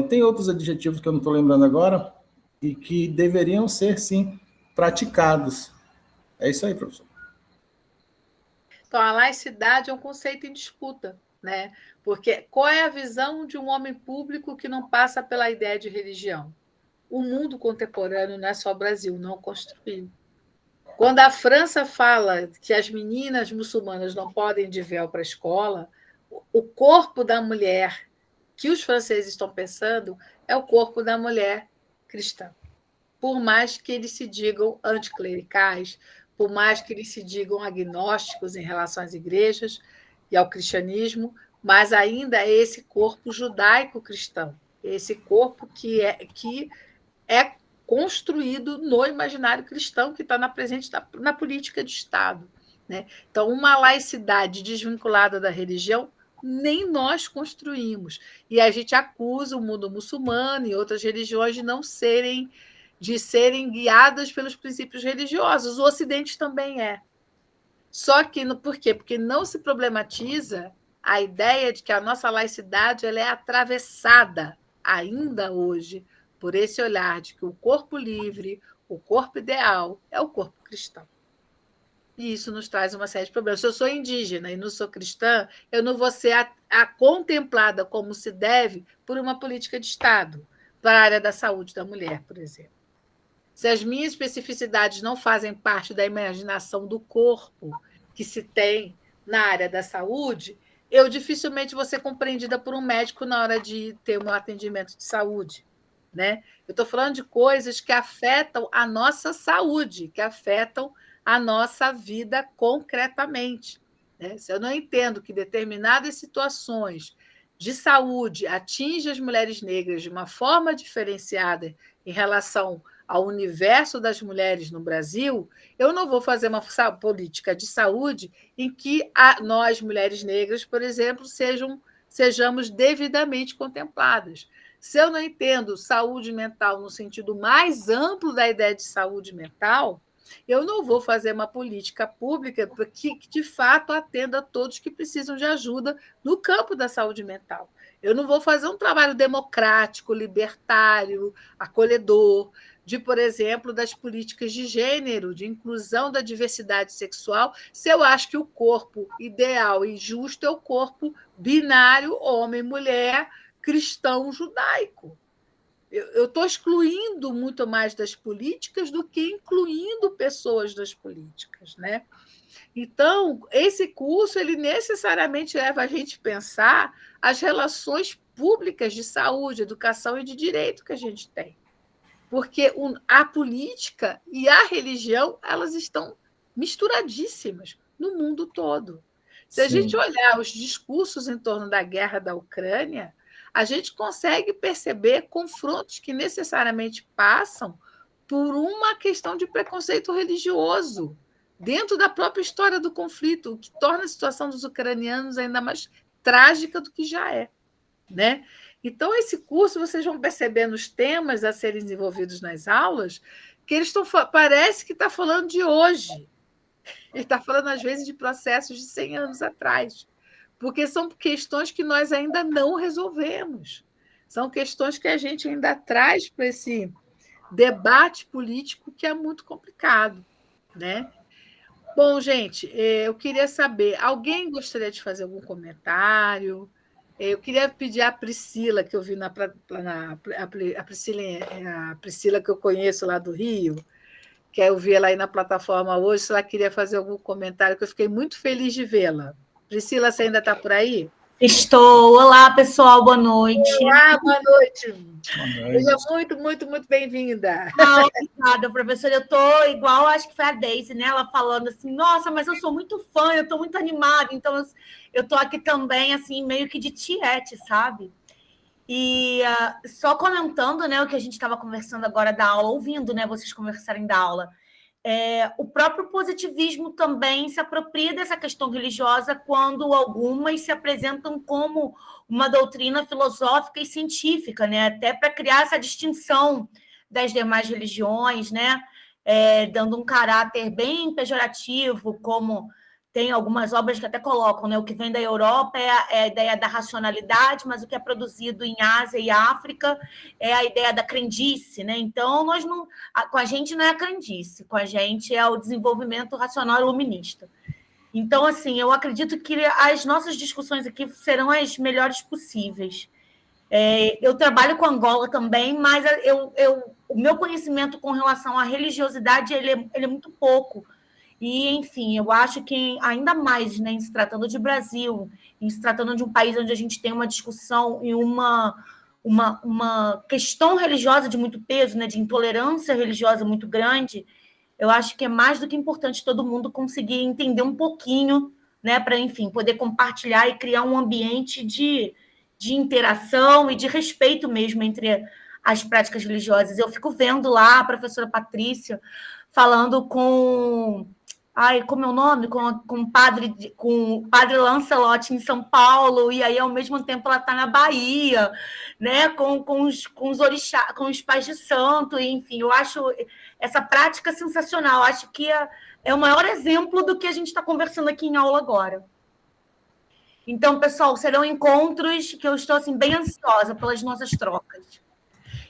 tem outros adjetivos que eu não estou lembrando agora, e que deveriam ser, sim, praticados. É isso aí, professor. Então, a laicidade é um conceito em disputa, né? Porque qual é a visão de um homem público que não passa pela ideia de religião? O mundo contemporâneo não é só o Brasil, não construiu. Quando a França fala que as meninas muçulmanas não podem ir de véu para a escola, o corpo da mulher que os franceses estão pensando é o corpo da mulher cristã. Por mais que eles se digam anticlericais, por mais que eles se digam agnósticos em relação às igrejas e ao cristianismo, mas ainda é esse corpo judaico-cristão, esse corpo que é construído no imaginário cristão, que está presente na política de Estado, né? Então, uma laicidade desvinculada da religião nem nós construímos. E a gente acusa o mundo muçulmano e outras religiões de serem guiadas pelos princípios religiosos. O Ocidente também é. Só que, por quê? Porque não se problematiza a ideia de que a nossa laicidade ela é atravessada, ainda hoje, por esse olhar de que o corpo livre, o corpo ideal, é o corpo cristão. E isso nos traz uma série de problemas. Se eu sou indígena e não sou cristã, eu não vou ser contemplada como se deve por uma política de Estado, para a área da saúde da mulher, por exemplo. Se as minhas especificidades não fazem parte da imaginação do corpo que se tem na área da saúde, eu dificilmente vou ser compreendida por um médico na hora de ter o meu atendimento de saúde, né? Eu estou falando de coisas que afetam a nossa saúde, que afetam a nossa vida concretamente, né? Se eu não entendo que determinadas situações de saúde atingem as mulheres negras de uma forma diferenciada em relação ao universo das mulheres no Brasil, eu não vou fazer uma política de saúde em que nós, mulheres negras, por exemplo, sejamos devidamente contempladas. Se eu não entendo saúde mental no sentido mais amplo da ideia de saúde mental, eu não vou fazer uma política pública que, de fato, atenda a todos que precisam de ajuda no campo da saúde mental. Eu não vou fazer um trabalho democrático, libertário, acolhedor, por exemplo, das políticas de gênero, de inclusão da diversidade sexual, se eu acho que o corpo ideal e justo é o corpo binário, homem-mulher, cristão-judaico. Eu estou excluindo muito mais das políticas do que incluindo pessoas das políticas, né? Então, esse curso ele necessariamente leva a gente a pensar as relações públicas de saúde, educação e de direito que a gente tem. Porque a política e a religião elas estão misturadíssimas no mundo todo. Se a gente olhar os discursos em torno da guerra da Ucrânia, a gente consegue perceber confrontos que necessariamente passam por uma questão de preconceito religioso dentro da própria história do conflito, o que torna a situação dos ucranianos ainda mais trágica do que já é, né? Então, esse curso, vocês vão perceber nos temas a serem desenvolvidos nas aulas, que eles parece que está falando de hoje. Ele está falando, às vezes, de processos de 100 anos atrás, porque são questões que nós ainda não resolvemos. São questões que a gente ainda traz para esse debate político que é muito complicado, né? Bom, gente, eu queria saber, alguém gostaria de fazer algum comentário? Eu queria pedir à Priscila, que eu vi a Priscila que eu conheço lá do Rio, que eu vi ela aí na plataforma hoje, se ela queria fazer algum comentário, que eu fiquei muito feliz de vê-la. Priscila, você ainda está por aí? Estou. Olá, pessoal, boa noite. Olá, boa noite. Boa noite. Seja muito, muito, muito bem-vinda. Obrigada, professora. Eu estou igual, acho que foi a Deise, né? Ela falando assim, nossa, mas eu sou muito fã, eu estou muito animada, então eu estou aqui também, assim, meio que de tiete, sabe? E só comentando, né, o que a gente estava conversando agora da aula, ouvindo, né, vocês conversarem da aula, o próprio positivismo também se apropria dessa questão religiosa quando algumas se apresentam como uma doutrina filosófica e científica, né? Até para criar essa distinção das demais religiões, né? Dando um caráter bem pejorativo, como tem algumas obras que até colocam, né? O que vem da Europa é a ideia da racionalidade, mas o que é produzido em Ásia e África é a ideia da crendice, né? Então, com a gente não é a crendice, com a gente é o desenvolvimento racional iluminista. Então, assim, eu acredito que as nossas discussões aqui serão as melhores possíveis. Eu trabalho com Angola também, mas o meu conhecimento com relação à religiosidade ele é muito pouco. E, enfim, eu acho que ainda mais, né, em se tratando de Brasil, em se tratando de um país onde a gente tem uma discussão e uma questão religiosa de muito peso, né, de intolerância religiosa muito grande, eu acho que é mais do que importante todo mundo conseguir entender um pouquinho, né, para, enfim, poder compartilhar e criar um ambiente de interação e de respeito mesmo entre as práticas religiosas. Eu fico vendo lá a professora Patrícia falando com... como é o nome? Com o padre Lancelot em São Paulo, e aí, ao mesmo tempo, ela está na Bahia, né? com os orixás, com os pais de santo, e, enfim, eu acho essa prática sensacional. Acho que é o maior exemplo do que a gente está conversando aqui em aula agora. Então, pessoal, serão encontros que eu estou assim, bem ansiosa pelas nossas trocas.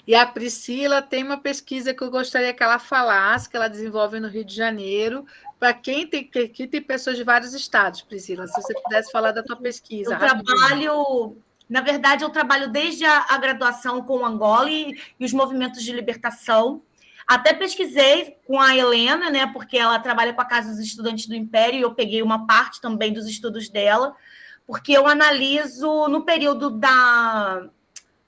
E a Priscila tem uma pesquisa que eu gostaria que ela falasse, que ela desenvolve no Rio de Janeiro, para quem tem, que aqui tem pessoas de vários estados, Priscila, se você pudesse falar da tua pesquisa. Na verdade, eu trabalho desde a graduação com Angola e os movimentos de libertação. Até pesquisei com a Helena, né, porque ela trabalha com a Casa dos Estudantes do Império, e eu peguei uma parte também dos estudos dela, porque eu analiso no período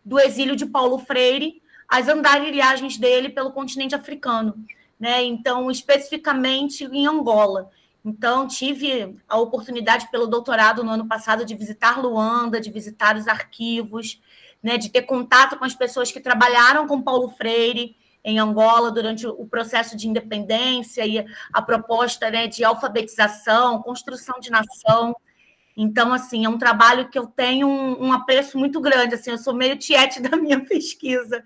do exílio de Paulo Freire, as andarilhagens dele pelo continente africano, né? Então, especificamente em Angola. Então, tive a oportunidade, pelo doutorado no ano passado, de visitar Luanda, de visitar os arquivos, né? De ter contato com as pessoas que trabalharam com Paulo Freire em Angola durante o processo de independência e a proposta, né, de alfabetização, construção de nação. Então, assim, é um trabalho que eu tenho um apreço muito grande. Assim, eu sou meio tiete da minha pesquisa.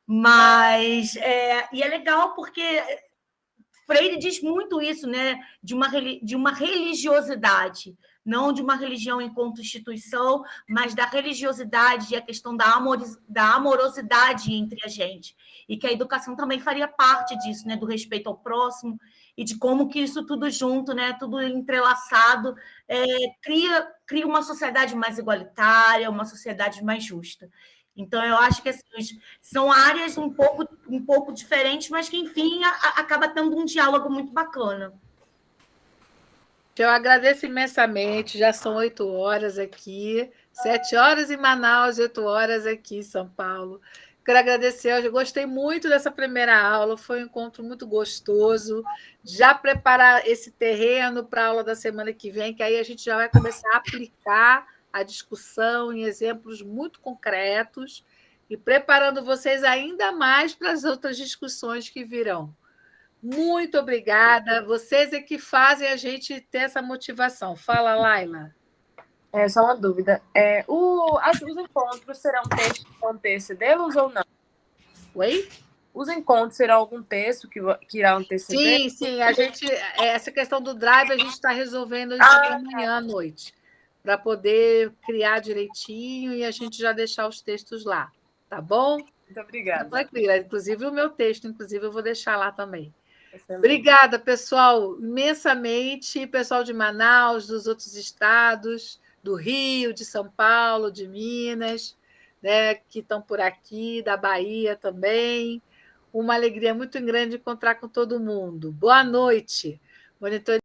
Mas, e é legal porque Freire diz muito isso, né? De uma religiosidade, não de uma religião enquanto instituição, mas da religiosidade e a questão da amorosidade entre a gente. E que a educação também faria parte disso, né? Do respeito ao próximo, e de como que isso tudo junto, né, tudo entrelaçado, cria uma sociedade mais igualitária, uma sociedade mais justa. Então, eu acho que assim, são áreas um pouco diferentes, mas que, enfim, acaba tendo um diálogo muito bacana. Eu agradeço imensamente, já são 8 horas aqui, 7 horas em Manaus, 8 horas aqui em São Paulo. Quero agradecer, eu gostei muito dessa primeira aula, foi um encontro muito gostoso. Já preparar esse terreno para a aula da semana que vem, que aí a gente já vai começar a aplicar a discussão em exemplos muito concretos e preparando vocês ainda mais para as outras discussões que virão. Muito obrigada. Vocês é que fazem a gente ter essa motivação. Fala, Laila. Só uma dúvida. Os encontros serão com texto deles ou não? Oi? Os encontros serão algum texto que irá anteceder? Sim. Essa questão do drive, a gente está resolvendo isso amanhã à noite, para poder criar direitinho e a gente já deixar os textos lá. Tá bom? Muito obrigada. Tranquila. Inclusive o meu texto, eu vou deixar lá também. Obrigada, pessoal, imensamente. Pessoal de Manaus, dos outros estados, do Rio, de São Paulo, de Minas, né, que estão por aqui, da Bahia também. Uma alegria muito grande encontrar com todo mundo. Boa noite. Monitoria